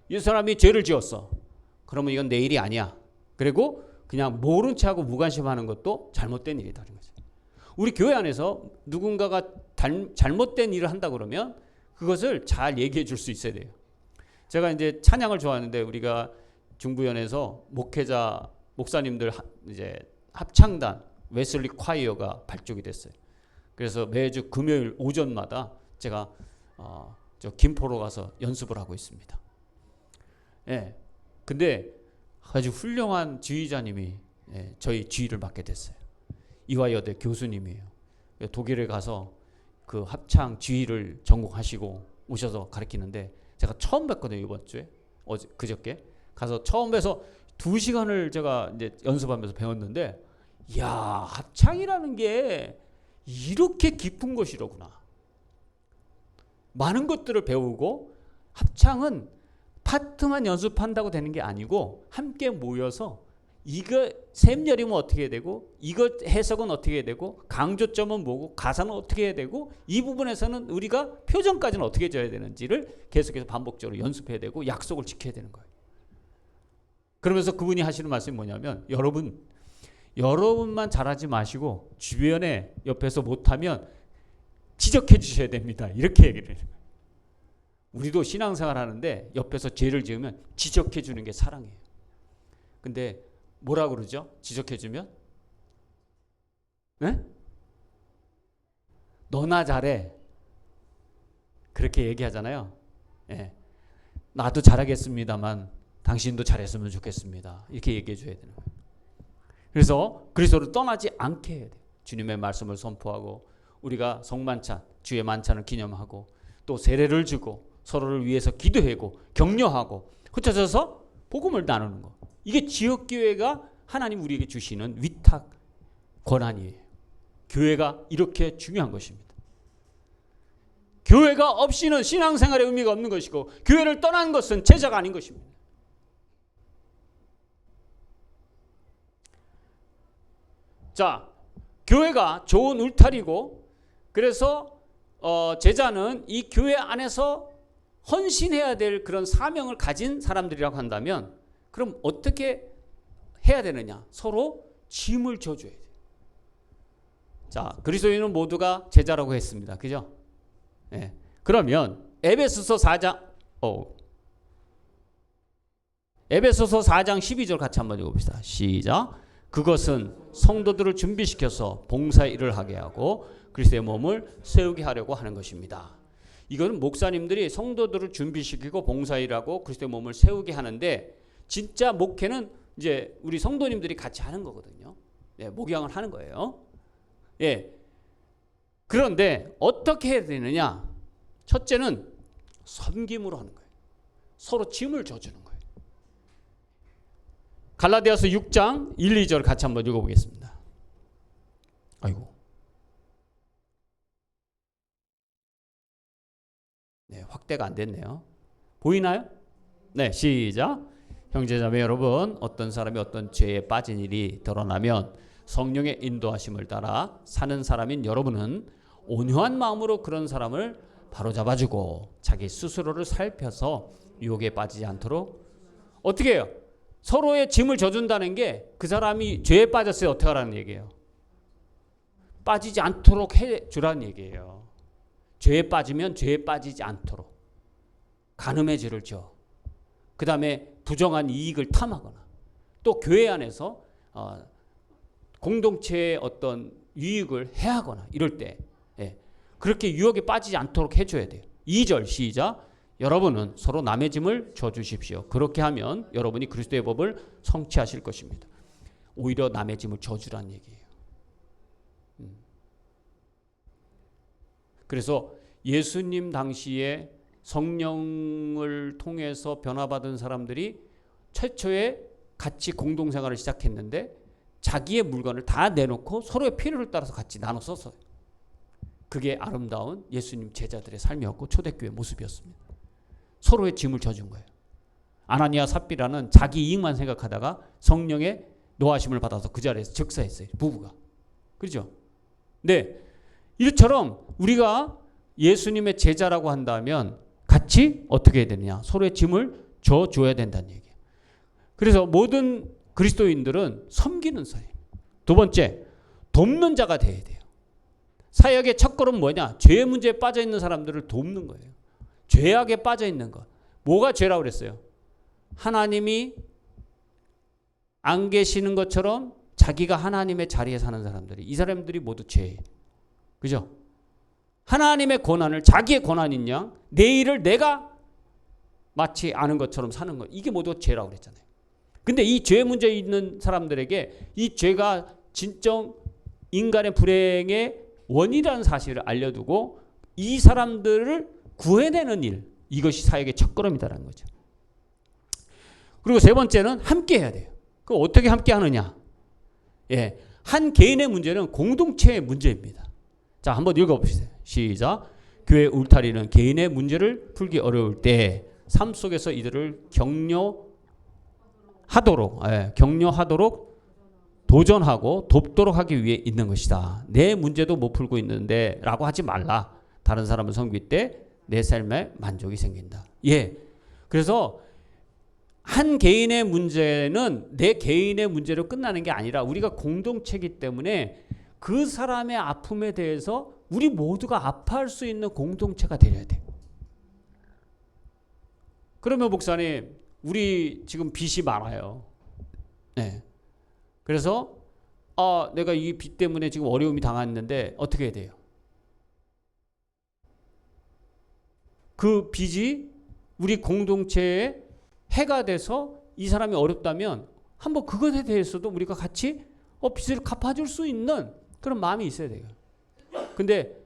이 사람이 죄를 지었어. 그러면 이건 내 일이 아니야. 그리고 그냥 모른 체하고 무관심하는 것도 잘못된 일이다. 우리 교회 안에서 누군가가 잘못된 일을 한다 그러면 그것을 잘 얘기해 줄 수 있어야 돼요. 제가 이제 찬양을 좋아하는데 우리가 중부연에서 목사님들 이제 합창단 웨슬리 콰이어가 발족이 됐어요. 그래서 매주 금요일 오전마다 제가 저 김포로 가서 연습을 하고 있습니다. 근데 아주 훌륭한 지휘자님이 저희 지휘를 맡게 됐어요. 이화여대 교수님이에요. 독일에 가서 그 합창 지휘를 전공하시고 오셔서 가르치는데 제가 처음 뵀거든요. 이번 주에 그저께 가서 처음 뵈서 2시간을 제가 이제 연습하면서 배웠는데, 이야, 합창이라는 게 이렇게 깊은 것이로구나. 많은 것들을 배우고 합창은 파트만 연습한다고 되는 게 아니고 함께 모여서 이거 샘열이면 어떻게 해야 되고 이거 해석은 어떻게 해야 되고 강조점은 뭐고 가사는 어떻게 해야 되고 이 부분에서는 우리가 표정까지는 어떻게 해줘야 되는지를 계속해서 반복적으로 연습해야 되고 약속을 지켜야 되는 거예요. 그러면서 그분이 하시는 말씀이 뭐냐면 여러분만 잘하지 마시고 주변에 옆에서 못하면 지적해 주셔야 됩니다. 이렇게 얘기를 해요. 우리도 신앙생활 하는데 옆에서 죄를 지으면 지적해 주는 게 사랑이에요. 근데 뭐라 그러죠? 지적해 주면? 네? 너나 잘해. 그렇게 얘기하잖아요. 네. 나도 잘하겠습니다만 당신도 잘했으면 좋겠습니다. 이렇게 얘기해 줘야 되는 거예요. 그래서 그리스도를 떠나지 않게 해야 돼요. 주님의 말씀을 선포하고 우리가 성만찬, 주의 만찬을 기념하고 또 세례를 주고 서로를 위해서 기도하고 격려하고 흩어져서 복음을 나누는 거. 이게 지역교회가 하나님 우리에게 주시는 위탁 권한이에요. 교회가 이렇게 중요한 것입니다. 교회가 없이는 신앙생활의 의미가 없는 것이고 교회를 떠나는 것은 제자가 아닌 것입니다. 자, 교회가 좋은 울타리고 그래서 제자는 이 교회 안에서 헌신해야 될 그런 사명을 가진 사람들이라고 한다면 그럼 어떻게 해야 되느냐? 서로 짐을 져줘야 돼요. 자, 그리스도인은 모두가 제자라고 했습니다. 그죠? 네. 그러면 에베소서 4장 12절 같이 한번 읽어봅시다. 시작. 그것은 성도들을 준비시켜서 봉사 일을 하게 하고 그리스도의 몸을 세우게 하려고 하는 것입니다. 이거는 목사님들이 성도들을 준비시키고 봉사 일하고 그리스도의 몸을 세우게 하는데 진짜 목회는 이제 우리 성도님들이 같이 하는 거거든요. 예, 목양을 하는 거예요. 예. 그런데 어떻게 해야 되느냐? 첫째는 섬김으로 하는 거예요. 서로 짐을 져주는 거예요. 갈라디아서 6장 1, 2절 같이 한번 읽어보겠습니다. 아이고. 네, 확대가 안 됐네요. 보이나요? 네, 시작. 형제자매 여러분, 어떤 사람이 어떤 죄에 빠진 일이 드러나면 성령의 인도하심을 따라 사는 사람인 여러분은 온유한 마음으로 그런 사람을 바로잡아주고 자기 스스로를 살펴서 유혹에 빠지지 않도록 어떻게 해요? 서로의 짐을 져준다는 게 그 사람이 죄에 빠졌어요. 어떻게 하라는 얘기예요? 빠지지 않도록 해주라는 얘기예요. 죄에 빠지면 죄에 빠지지 않도록 간음의 죄를 져. 그 다음에 부정한 이익을 탐하거나 또 교회 안에서 공동체의 어떤 유익을 해하거나 이럴 때 그렇게 유혹에 빠지지 않도록 해줘야 돼요. 2절 시작. 여러분은 서로 남의 짐을 져주십시오. 그렇게 하면 여러분이 그리스도의 법을 성취하실 것입니다. 오히려 남의 짐을 져주라는 얘기예요. 그래서 예수님 당시에 성령을 통해서 변화받은 사람들이 최초에 같이 공동생활을 시작했는데 자기의 물건을 다 내놓고 서로의 필요를 따라서 같이 나눠 썼어요. 그게 아름다운 예수님 제자들의 삶이었고 초대교회 모습이었습니다. 서로의 짐을 져준 거예요. 아나니아 삽비라는 자기 이익만 생각하다가 성령의 노하심을 받아서 그 자리에서 즉사했어요. 부부가. 그렇죠? 네. 이처럼 우리가 예수님의 제자라고 한다면 같이 어떻게 해야 되느냐? 서로의 짐을 져줘야 된다는 얘기예요. 그래서 모든 그리스도인들은 섬기는 사람. 두 번째, 돕는 자가 돼야 돼요. 사역의 첫걸음 뭐냐? 죄의 문제에 빠져 있는 사람들을 돕는 거예요. 죄악에 빠져 있는 것. 뭐가 죄라고 그랬어요? 하나님이 안 계시는 것처럼 자기가 하나님의 자리에 사는 사람들이 이 사람들이 모두 죄예요. 그죠? 하나님의 권한을 자기의 권한인 양 내 일을 내가 마치 아는 것처럼 사는 것. 이게 모두 죄라고 그랬잖아요. 근데 이 죄 문제에 있는 사람들에게 이 죄가 진정 인간의 불행의 원인이라는 사실을 알려두고 이 사람들을 구해내는 일. 이것이 사역의 첫걸음이다라는 거죠. 그리고 세 번째는 함께 해야 돼요. 그 어떻게 함께 하느냐? 한 개인의 문제는 공동체의 문제입니다. 자, 한번 읽어봅시다. 시작. 교회 울타리는 개인의 문제를 풀기 어려울 때 삶 속에서 이들을 격려하도록 도전하고 돕도록 하기 위해 있는 것이다. 내 문제도 못 풀고 있는데 라고 하지 말라. 다른 사람을 섬길 때 내 삶에 만족이 생긴다. 예. 그래서 한 개인의 문제는 내 개인의 문제로 끝나는 게 아니라 우리가 공동체이기 때문에 그 사람의 아픔에 대해서 우리 모두가 아파할 수 있는 공동체가 되어야 돼. 그러면 목사님, 우리 지금 빚이 많아요. 네. 그래서 내가 이 빚 때문에 지금 어려움이 당했는데 어떻게 해야 돼요? 그 빚이 우리 공동체에 해가 돼서 이 사람이 어렵다면 한번 그것에 대해서도 우리가 같이 빚을 갚아줄 수 있는 그런 마음이 있어야 돼요. 근데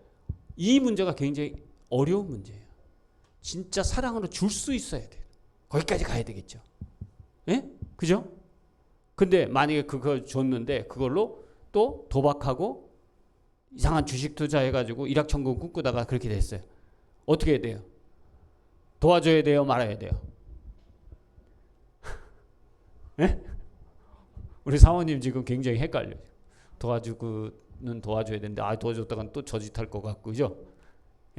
이 문제가 굉장히 어려운 문제예요. 진짜 사랑으로 줄 수 있어야 돼요. 거기까지 가야 되겠죠. 예? 그죠? 근데 만약에 그걸 줬는데 그걸로 또 도박하고 이상한 주식 투자해가지고 일확천금 꿈꾸다가 그렇게 됐어요. 어떻게 해야 돼요? 도와줘야 돼요? 말아야 돼요? 예? 우리 사모님 지금 굉장히 헷갈려요. 도와주고는 도와줘야 되는데 도와줬다간 또 저짓할 것 같고, 그죠?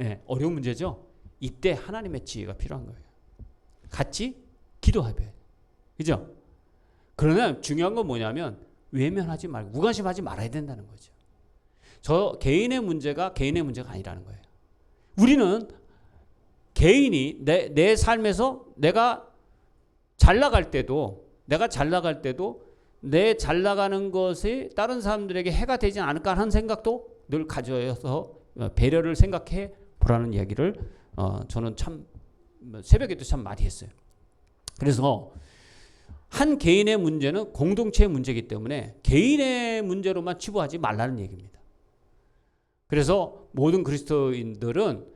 예, 어려운 문제죠. 이때 하나님의 지혜가 필요한 거예요. 같이 기도해봐요. 그죠? 그러나 중요한 건 뭐냐면 외면하지 말고 무관심하지 말아야 된다는 거죠. 저 개인의 문제가 아니라는 거예요. 우리는 개인이 내 삶에서 내가 잘 나갈 때도 내 잘 나가는 것이 다른 사람들에게 해가 되지 않을까 하는 생각도 늘 가져서 배려를 생각해 보라는 이야기를 저는 참 새벽에도 참 많이 했어요. 그래서 한 개인의 문제는 공동체의 문제이기 때문에 개인의 문제로만 치부하지 말라는 얘기입니다. 그래서 모든 그리스도인들은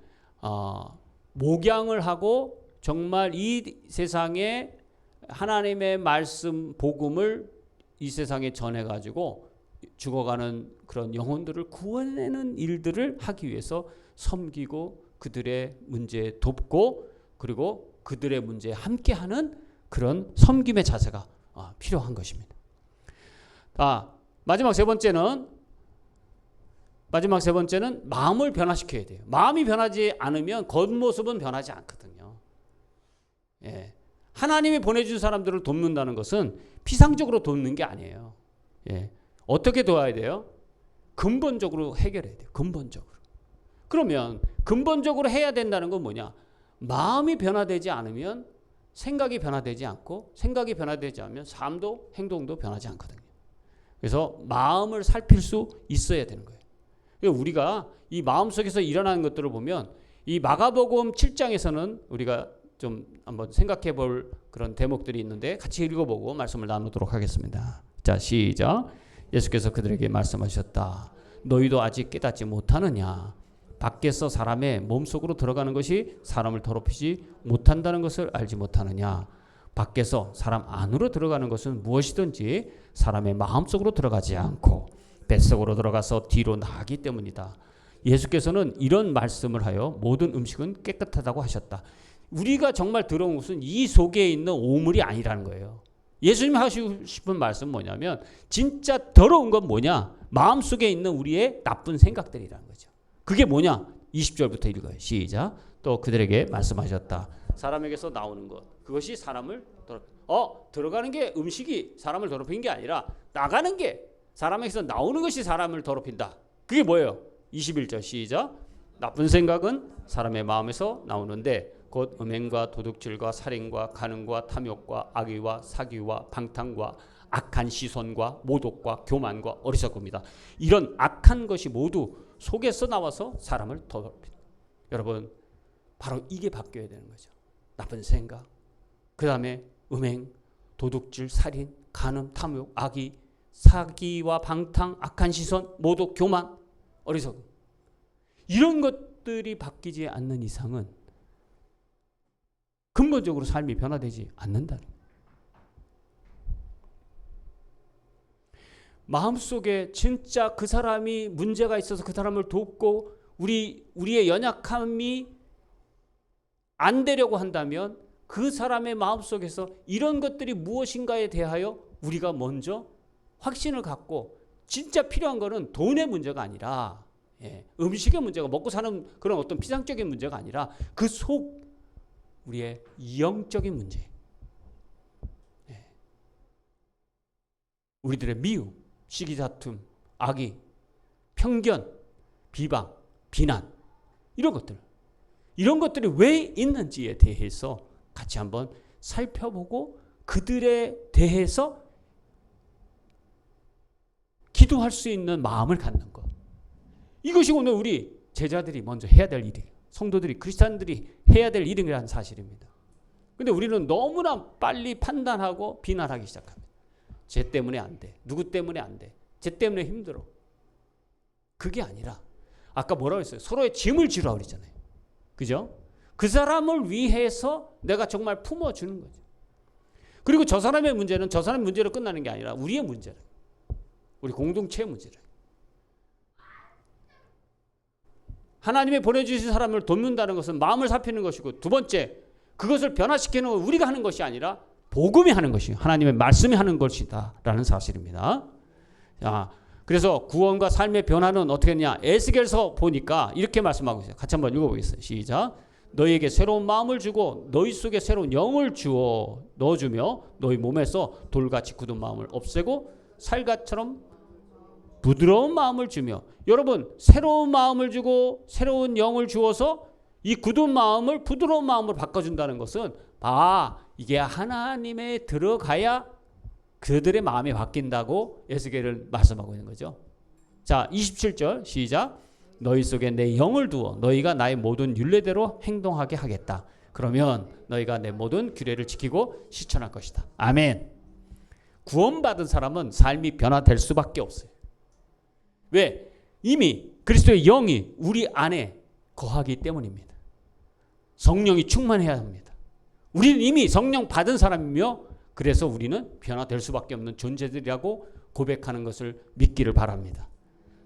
목양을 하고 정말 이 세상에 하나님의 말씀 복음을 이 세상에 전해가지고 죽어가는 그런 영혼들을 구원하는 일들을 하기 위해서 섬기고 그들의 문제에 돕고 그리고 그들의 문제에 함께하는 그런 섬김의 자세가 필요한 것입니다. 마지막 세 번째는 마음을 변화시켜야 돼요. 마음이 변하지 않으면 겉모습은 변하지 않거든요. 예. 하나님이 보내준 사람들을 돕는다는 것은 피상적으로 돕는 게 아니에요. 예. 어떻게 도와야 돼요? 근본적으로 해결해야 돼요. 근본적으로. 그러면 근본적으로 해야 된다는 건 뭐냐? 마음이 변화되지 않으면 생각이 변화되지 않고 생각이 변화되지 않으면 삶도 행동도 변하지 않거든요. 그래서 마음을 살필 수 있어야 되는 거예요. 우리가 이 마음속에서 일어나는 것들을 보면 이 마가복음 7장에서는 우리가 좀 한번 생각해 볼 그런 대목들이 있는데 같이 읽어보고 말씀을 나누도록 하겠습니다. 자, 시작. 예수께서 그들에게 말씀하셨다. 너희도 아직 깨닫지 못하느냐? 밖에서 사람의 몸속으로 들어가는 것이 사람을 더럽히지 못한다는 것을 알지 못하느냐? 밖에서 사람 안으로 들어가는 것은 무엇이든지 사람의 마음속으로 들어가지 않고 뱃속으로 들어가서 뒤로 나가기 때문이다. 예수께서는 이런 말씀을 하여 모든 음식은 깨끗하다고 하셨다. 우리가 정말 들어온 것은 이 속에 있는 오물이 아니라는 거예요. 예수님이 하시고 싶은 말씀은 뭐냐면 진짜 더러운 건 뭐냐? 마음속에 있는 우리의 나쁜 생각들이라는 거죠. 그게 뭐냐? 20절부터 읽어요. 시작. 또 그들에게 말씀하셨다. 사람에게서 나오는 것 그것이 사람을 들어가는 게 음식이 사람을 더럽히는 게 아니라 나가는 게 사람에게서 나오는 것이 사람을 더럽힌다. 그게 뭐예요? 21절 시작. 나쁜 생각은 사람의 마음에서 나오는데 곧 음행과 도둑질과 살인과 간음과 탐욕과 악의와 사기와 방탕과 악한 시선과 모독과 교만과 어리석음이다. 이런 악한 것이 모두 속에서 나와서 사람을 더럽힌다. 여러분 바로 이게 바뀌어야 되는 거죠. 나쁜 생각, 그 다음에 음행, 도둑질, 살인, 간음, 탐욕, 악의, 사기와 방탕, 악한 시선, 모독, 교만, 어리석음. 이런 것들이 바뀌지 않는 이상은 근본적으로 삶이 변화되지 않는다. 마음속에 진짜 그 사람이 문제가 있어서 그 사람을 돕고 우리의 연약함이 안 되려고 한다면 그 사람의 마음속에서 이런 것들이 무엇인가에 대하여 우리가 먼저 확신을 갖고 진짜 필요한 거는 돈의 문제가 아니라 음식의 문제가 먹고 사는 그런 어떤 피상적인 문제가 아니라 그 속 우리의 영적인 문제, 우리들의 미움, 시기다툼, 악의, 편견, 비방, 비난 이런 것들이 왜 있는지에 대해서 같이 한번 살펴보고 그들에 대해서 기도할 수 있는 마음을 갖는 것. 이것이 오늘 우리 제자들이 먼저 해야 될 일이에요. 성도들이, 크리스찬들이 해야 될 일이라는 사실입니다. 근데 우리는 너무나 빨리 판단하고 비난하기 시작합니다. 쟤 때문에 안 돼. 누구 때문에 안 돼. 쟤 때문에 힘들어. 그게 아니라 아까 뭐라고 했어요? 서로의 짐을 지라고 그랬잖아요. 그죠? 그 사람을 위해서 내가 정말 품어주는 거죠. 그리고 저 사람의 문제는 저 사람의 문제로 끝나는 게 아니라 우리의 문제를, 우리 공동체의 문제를. 하나님이 보내주신 사람을 돕는다는 것은 마음을 살피는 것이고, 두 번째, 그것을 변화시키는 건 우리가 하는 것이 아니라 복음이 하는 것이, 하나님의 말씀이 하는 것이다 라는 사실입니다. 자, 그래서 구원과 삶의 변화는 어떻게 했냐? 에스겔서 보니까 이렇게 말씀하고 있어요. 같이 한번 읽어보겠어요. 시작. 너희에게 새로운 마음을 주고 너희 속에 새로운 영을 주어 넣어주며 너희 몸에서 돌같이 굳은 마음을 없애고 살갗처럼 부드러운 마음을 주며. 여러분, 새로운 마음을 주고 새로운 영을 주어서 이 굳은 마음을 부드러운 마음으로 바꿔준다는 것은 이게 하나님에 들어가야 그들의 마음이 바뀐다고 에스겔을 말씀하고 있는 거죠. 자, 27절 시작. 너희 속에 내 영을 두어 너희가 나의 모든 율례대로 행동하게 하겠다. 그러면 너희가 내 모든 규례를 지키고 실천할 것이다. 아멘. 구원받은 사람은 삶이 변화될 수밖에 없어요. 왜? 이미 그리스도의 영이 우리 안에 거하기 때문입니다. 성령이 충만해야 합니다. 우리는 이미 성령 받은 사람이며 그래서 우리는 변화될 수밖에 없는 존재들이라고 고백하는 것을 믿기를 바랍니다.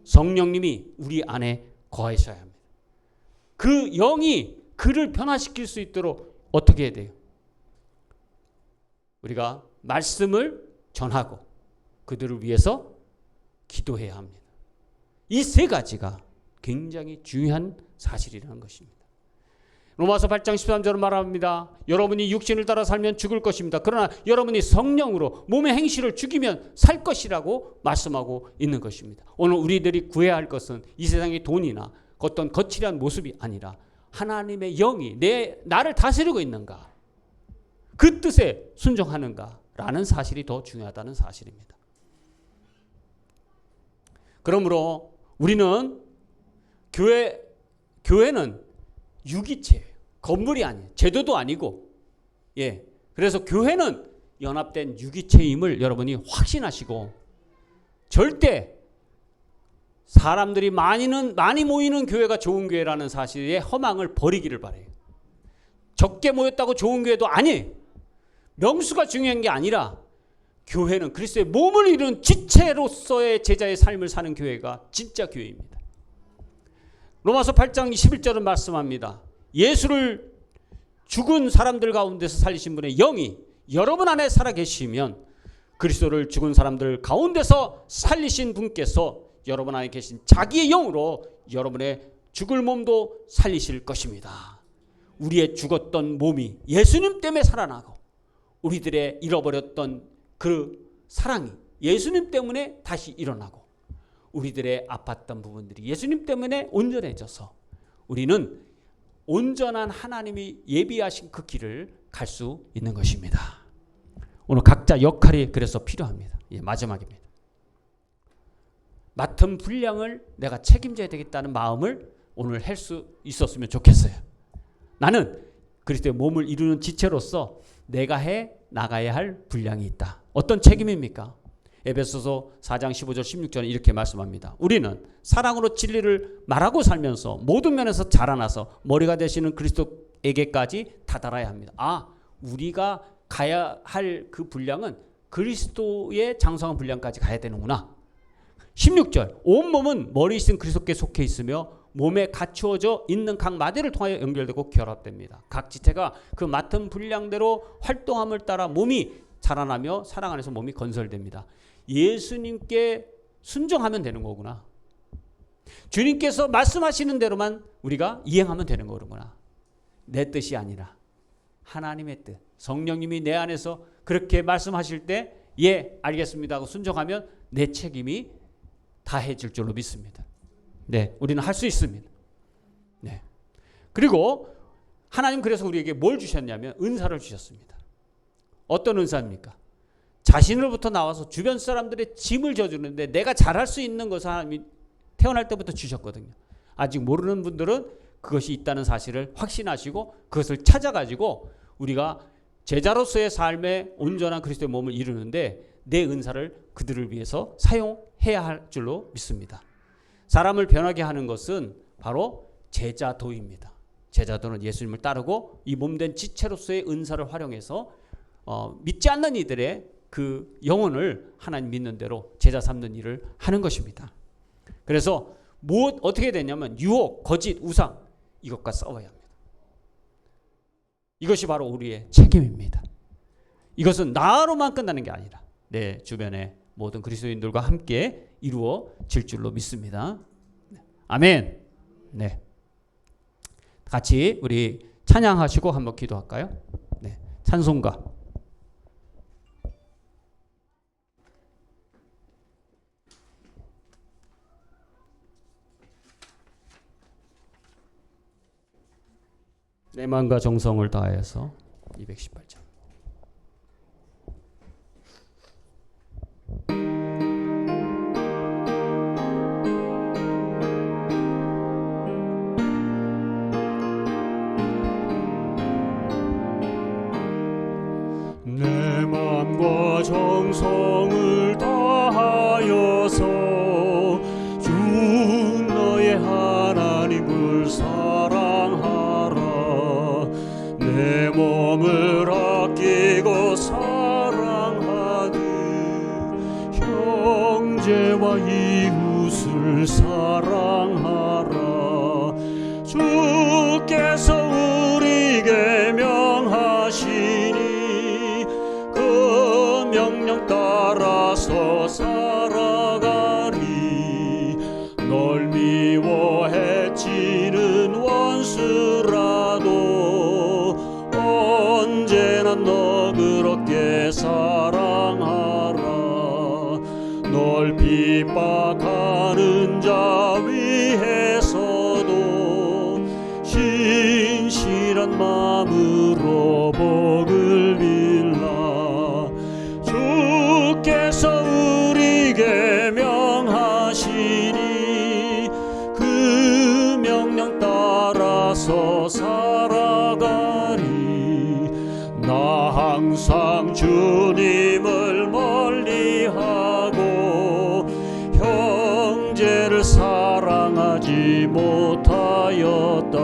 성령님이 우리 안에 거하셔야 합니다. 그 영이 그를 변화시킬 수 있도록 어떻게 해야 돼요? 우리가 말씀을 전하고 그들을 위해서 기도해야 합니다. 이 세 가지가 굉장히 중요한 사실이라는 것입니다. 로마서 8장 13절은 말합니다. 여러분이 육신을 따라 살면 죽을 것입니다. 그러나 여러분이 성령으로 몸의 행실을 죽이면 살 것이라고 말씀하고 있는 것입니다. 오늘 우리들이 구해야 할 것은 이 세상의 돈이나 어떤 거칠한 모습이 아니라 하나님의 영이 나를 다스리고 있는가, 그 뜻에 순종하는가 라는 사실이 더 중요하다는 사실입니다. 그러므로 우리는 교회는 유기체예요. 건물이 아니에요. 제도도 아니고. 그래서 교회는 연합된 유기체임을 여러분이 확신하시고, 절대 사람들이 많이 모이는 교회가 좋은 교회라는 사실의 허망을 버리기를 바라요. 적게 모였다고 좋은 교회도 아니에요. 명수가 중요한 게 아니라 교회는 그리스도의 몸을 이루는 지체로서의 제자의 삶을 사는 교회가 진짜 교회입니다. 로마서 8장 21절은 말씀합니다. 예수를 죽은 사람들 가운데서 살리신 분의 영이 여러분 안에 살아계시면 그리스도를 죽은 사람들 가운데서 살리신 분께서 여러분 안에 계신 자기의 영으로 여러분의 죽을 몸도 살리실 것입니다. 우리의 죽었던 몸이 예수님 때문에 살아나고 우리들의 잃어버렸던 그 사랑이 예수님 때문에 다시 일어나고 우리들의 아팠던 부분들이 예수님 때문에 온전해져서 우리는 온전한 하나님이 예비하신 그 길을 갈 수 있는 것입니다. 오늘 각자 역할이 그래서 필요합니다. 마지막입니다. 맡은 분량을 내가 책임져야 되겠다는 마음을 오늘 할 수 있었으면 좋겠어요. 나는 그리스도의 몸을 이루는 지체로서 내가 나가야 할 분량이 있다. 어떤 책임입니까? 에베소서 4장 15절 16절은 이렇게 말씀합니다. 우리는 사랑으로 진리를 말하고 살면서 모든 면에서 자라나서 머리가 되시는 그리스도에게까지 다다라야 합니다. 우리가 가야 할 그 분량은 그리스도의 장성한 분량까지 가야 되는구나 16절 온몸은 머리 있은 그리스도께 속해 있으며 몸에 갖추어져 있는 각 마디를 통하여 연결되고 결합됩니다. 각 지체가 그 맡은 분량대로 활동함을 따라 몸이 자라나며 사랑 안에서 몸이 건설됩니다. 예수님께 순종하면 되는 거구나. 주님께서 말씀하시는 대로만 우리가 이행하면 되는 거구나. 내 뜻이 아니라 하나님의 뜻. 성령님이 내 안에서 그렇게 말씀하실 때 예 알겠습니다 하고 순종하면 내 책임이 다해질 줄로 믿습니다. 네, 우리는 할 수 있습니다. 네. 그리고 하나님 그래서 우리에게 뭘 주셨냐면 은사를 주셨습니다. 어떤 은사입니까? 자신으로부터 나와서 주변 사람들의 짐을 져주는데 내가 잘할 수 있는 것을 하나님이 태어날 때부터 주셨거든요. 아직 모르는 분들은 그것이 있다는 사실을 확신하시고 그것을 찾아가지고 우리가 제자로서의 삶에 온전한 그리스도의 몸을 이루는데 내 은사를 그들을 위해서 사용해야 할 줄로 믿습니다. 사람을 변하게 하는 것은 바로 제자도입니다. 제자도는 예수님을 따르고 이 몸된 지체로서의 은사를 활용해서 믿지 않는 이들의 그 영혼을 하나님 믿는 대로 제자 삼는 일을 하는 것입니다. 그래서 어떻게 되냐면 유혹, 거짓, 우상 이것과 싸워야 합니다. 이것이 바로 우리의 책임입니다. 이것은 나로만 끝나는 게 아니라 내 주변의 모든 그리스도인들과 함께 이루어질 줄로 믿습니다. 아멘. 네. 같이 우리 찬양하시고 한번 기도할까요? 네. 찬송가. 내 마음과 정성을 다해서 218장. 내 마음과 정성을 다하여서 주 너의 하나님을 사랑하라. 내 몸을 아끼고 사랑하듯 형제와 이웃을 사랑하라. 주께서 우리에게 명하시니 그 명령 따라서 살아가리. 널 미워 해치는 원수라도 언제나 너그럽게 사랑하라. 널 핍박하는 자 위해서도 신실한 마음으로 복을 빌라. 주께서 우리에게 명하시니 그 명령 따라서 살아가리. 나 항상 주님을 멀리하고 형제를 사랑하지 못하였다.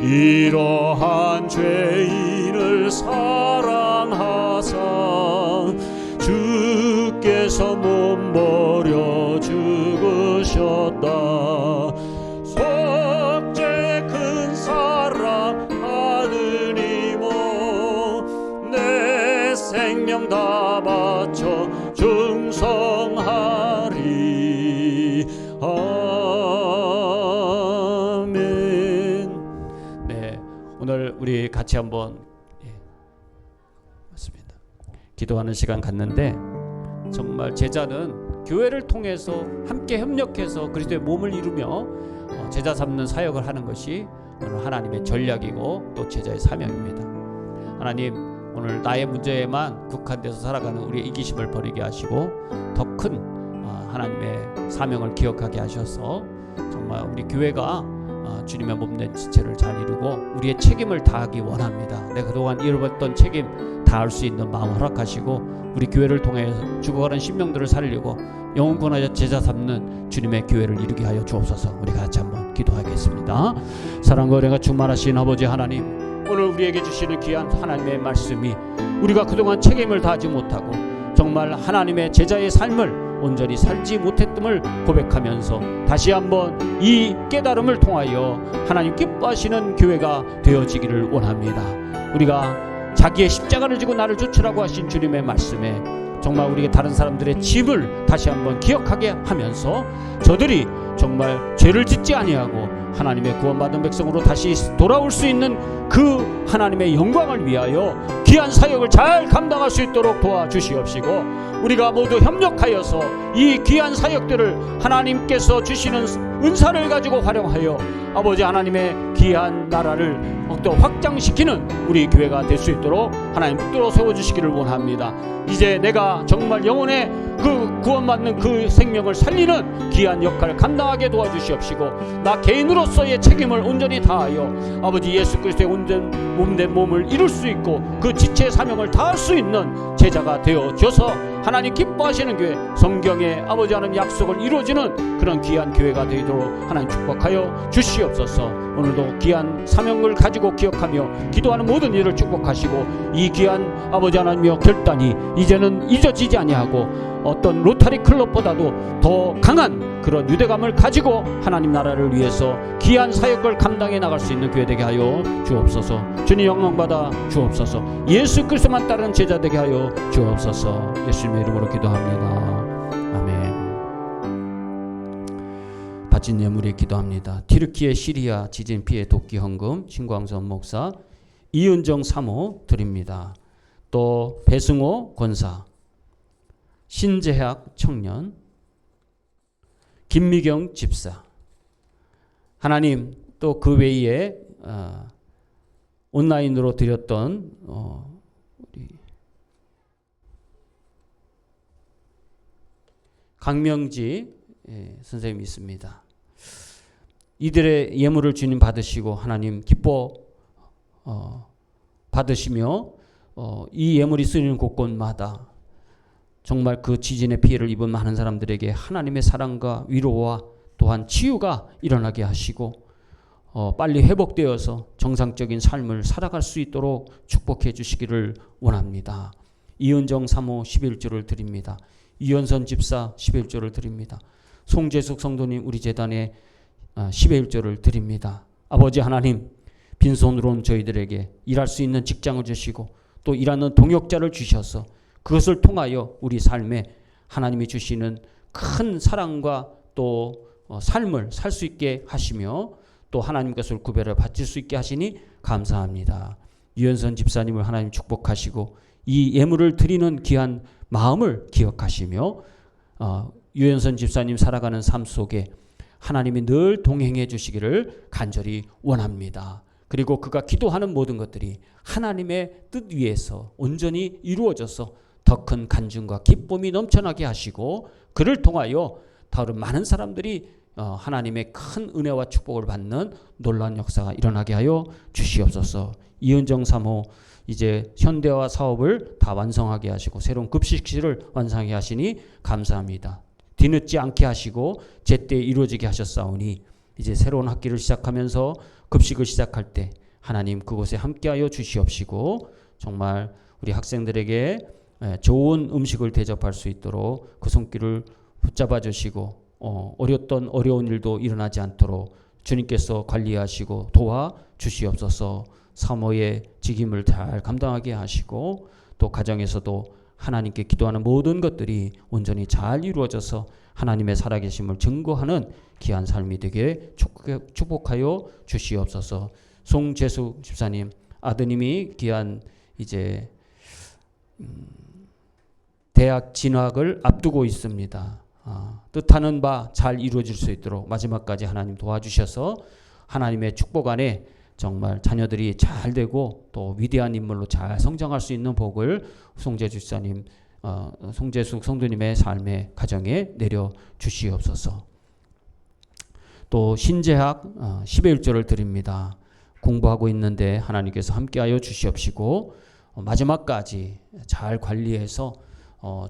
이러한 죄인을 사랑하사 주께서 몸버려 죽으셨다. 속죄 큰 사랑 하느님어 내 생명 다 바쳐 충성하리. 아멘. 네, 오늘 우리 같이 한번 맞습니다. 기도하는 시간 갖는데 정말 제자는 교회를 통해서 함께 협력해서 그리스도의 몸을 이루며 제자 삼는 사역을 하는 것이 오늘 하나님의 전략이고 또 제자의 사명입니다. 하나님 오늘 나의 문제에만 국한돼서 살아가는 우리의 이기심을 버리게 하시고 더 큰 하나님의 사명을 기억하게 하셔서 정말 우리 교회가 주님의 몸된 지체를 잘 이루고 우리의 책임을 다하기 원합니다. 내가 그동안 잃어버렸던 책임 다할 수 있는 마음 허락하시고 우리 교회를 통해 죽어가는 심령들을 살리고 영혼권하여 제자 삼는 주님의 교회를 이루게 하여 주옵소서. 우리 같이 한번 기도하겠습니다. 사랑과 은혜가 충만하신 아버지 하나님, 오늘 우리에게 주시는 귀한 하나님의 말씀이 우리가 그동안 책임을 다하지 못하고 정말 하나님의 제자의 삶을 온전히 살지 못했음을 고백하면서 다시 한번 이 깨달음을 통하여 하나님 기뻐하시는 교회가 되어지기를 원합니다. 우리가 자기의 십자가를 지고 나를 쫓으라고 하신 주님의 말씀에 정말 우리가 다른 사람들의 짐을 다시 한번 기억하게 하면서 저들이 정말 죄를 짓지 아니하고 하나님의 구원받은 백성으로 다시 돌아올 수 있는 그 하나님의 영광을 위하여 귀한 사역을 잘 감당할 수 있도록 도와주시옵시고, 우리가 모두 협력하여서 이 귀한 사역들을 하나님께서 주시는 은사를 가지고 활용하여 아버지 하나님의 귀한 나라를 또 확장시키는 우리 교회가 될 수 있도록 하나님 붙들어 세워주시기를 원합니다. 이제 내가 정말 영혼의 그 구원받는 그 생명을 살리는 귀한 역할을 감당하게 도와주시옵시고, 나 개인으로서의 책임을 온전히 다하여 아버지 예수 그리스도의 온전 몸된 몸을 이룰 수 있고 그 지체 사명을 다할 수 있는 제자가 되어줘서 하나님 기뻐하시는 교회, 성경의 아버지 하나님 약속을 이루어지는 그런 귀한 교회가 되도록 하나님 축복하여 주시옵소서. 오늘도 귀한 사명을 가지고 기억하며 기도하는 모든 일을 축복하시고, 이 귀한 아버지 하나님의 결단이 이제는 잊어지지 아니하고 어떤 로타리 클럽보다도 더 강한 그런 유대감을 가지고 하나님 나라를 위해서 귀한 사역을 감당해 나갈 수 있는 교회 되게 하여 주옵소서. 주님 영광받아 주옵소서. 예수 그리스도만 따르는 제자 되게 하여 주옵소서. 예수님의 이름으로 기도합니다. 아멘. 바친 예물에 기도합니다. 튀르키예 시리아 지진 피해 돕기 헌금 신광선 목사, 이은정 사모 드립니다. 또 배승호 권사, 신재학 청년, 김미경 집사, 하나님 또 그 외에 온라인으로 드렸던 우리 강명지 선생님이 있습니다. 이들의 예물을 주님 받으시고 하나님 기뻐 받으시며 이 예물이 쓰이는 곳곳마다 정말 그 지진의 피해를 입은 많은 사람들에게 하나님의 사랑과 위로와 또한 치유가 일어나게 하시고 빨리 회복되어서 정상적인 삶을 살아갈 수 있도록 축복해 주시기를 원합니다. 이은정 사모 11조를 드립니다. 이현선 집사 11조를 드립니다. 송재숙 성도님 우리 재단에 11조를 드립니다. 아버지 하나님, 빈손으로 온 저희들에게 일할 수 있는 직장을 주시고 또 일하는 동역자를 주셔서 그것을 통하여 우리 삶에 하나님이 주시는 큰 사랑과 또 삶을 살 수 있게 하시며 또 하나님 것을 구별해 바칠 수 있게 하시니 감사합니다. 유현선 집사님을 하나님 축복하시고 이 예물을 드리는 귀한 마음을 기억하시며 유현선 집사님 살아가는 삶 속에 하나님이 늘 동행해 주시기를 간절히 원합니다. 그리고 그가 기도하는 모든 것들이 하나님의 뜻 위에서 온전히 이루어져서 더 큰 간증과 기쁨이 넘쳐나게 하시고 그를 통하여 다른 많은 사람들이 하나님의 큰 은혜와 축복을 받는 놀라운 역사가 일어나게 하여 주시옵소서. 이은정 사모 이제 현대화 사업을 다 완성하게 하시고 새로운 급식실을 완성하게 하시니 감사합니다. 뒤늦지 않게 하시고 제때 이루어지게 하셨사오니 이제 새로운 학기를 시작하면서 급식을 시작할 때 하나님 그곳에 함께하여 주시옵시고 정말 우리 학생들에게 좋은 음식을 대접할 수 있도록 그 손길을 붙잡아 주시고 어렸던 어려운 일도 일어나지 않도록 주님께서 관리하시고 도와 주시옵소서. 사모의 직임을 잘 감당하게 하시고 또 가정에서도 하나님께 기도하는 모든 것들이 온전히 잘 이루어져서 하나님의 살아계심을 증거하는 귀한 삶이 되게 축복하여 주시옵소서. 송재수 집사님 아드님이 귀한 이제 대학 진학을 앞두고 있습니다. 뜻하는 바 잘 이루어질 수 있도록 마지막까지 하나님 도와주셔서 하나님의 축복 안에 정말 자녀들이 잘 되고 또 위대한 인물로 잘 성장할 수 있는 복을 송재수 집사님, 송재숙 성도님의 삶의 가정에 내려 주시옵소서. 또 신재학 11조를 드립니다. 공부하고 있는데 하나님께서 함께하여 주시옵시고 마지막까지 잘 관리해서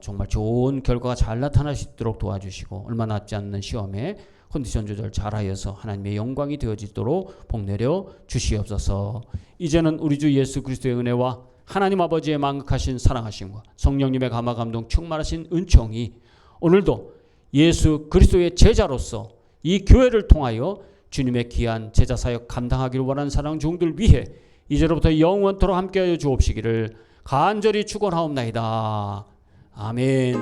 정말 좋은 결과가 잘 나타날 수 있도록 도와주시고 얼마 남지 않는 시험에 컨디션 조절 잘하여서 하나님의 영광이 되어지도록 복내려 주시옵소서. 이제는 우리 주 예수 그리스도의 은혜와 하나님 아버지의 만극하신 사랑하심과 성령님의 감화 감동 충만하신 은총이 오늘도 예수 그리스도의 제자로서 이 교회를 통하여 주님의 귀한 제자 사역 감당하기를 원하는 사랑 종들 위해 이제로부터 영원토록 함께하여 주옵시기를 간절히 축원하옵나이다. 아멘.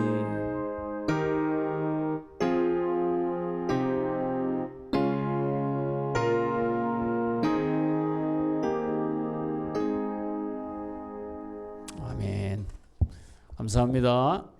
아멘. 감사합니다.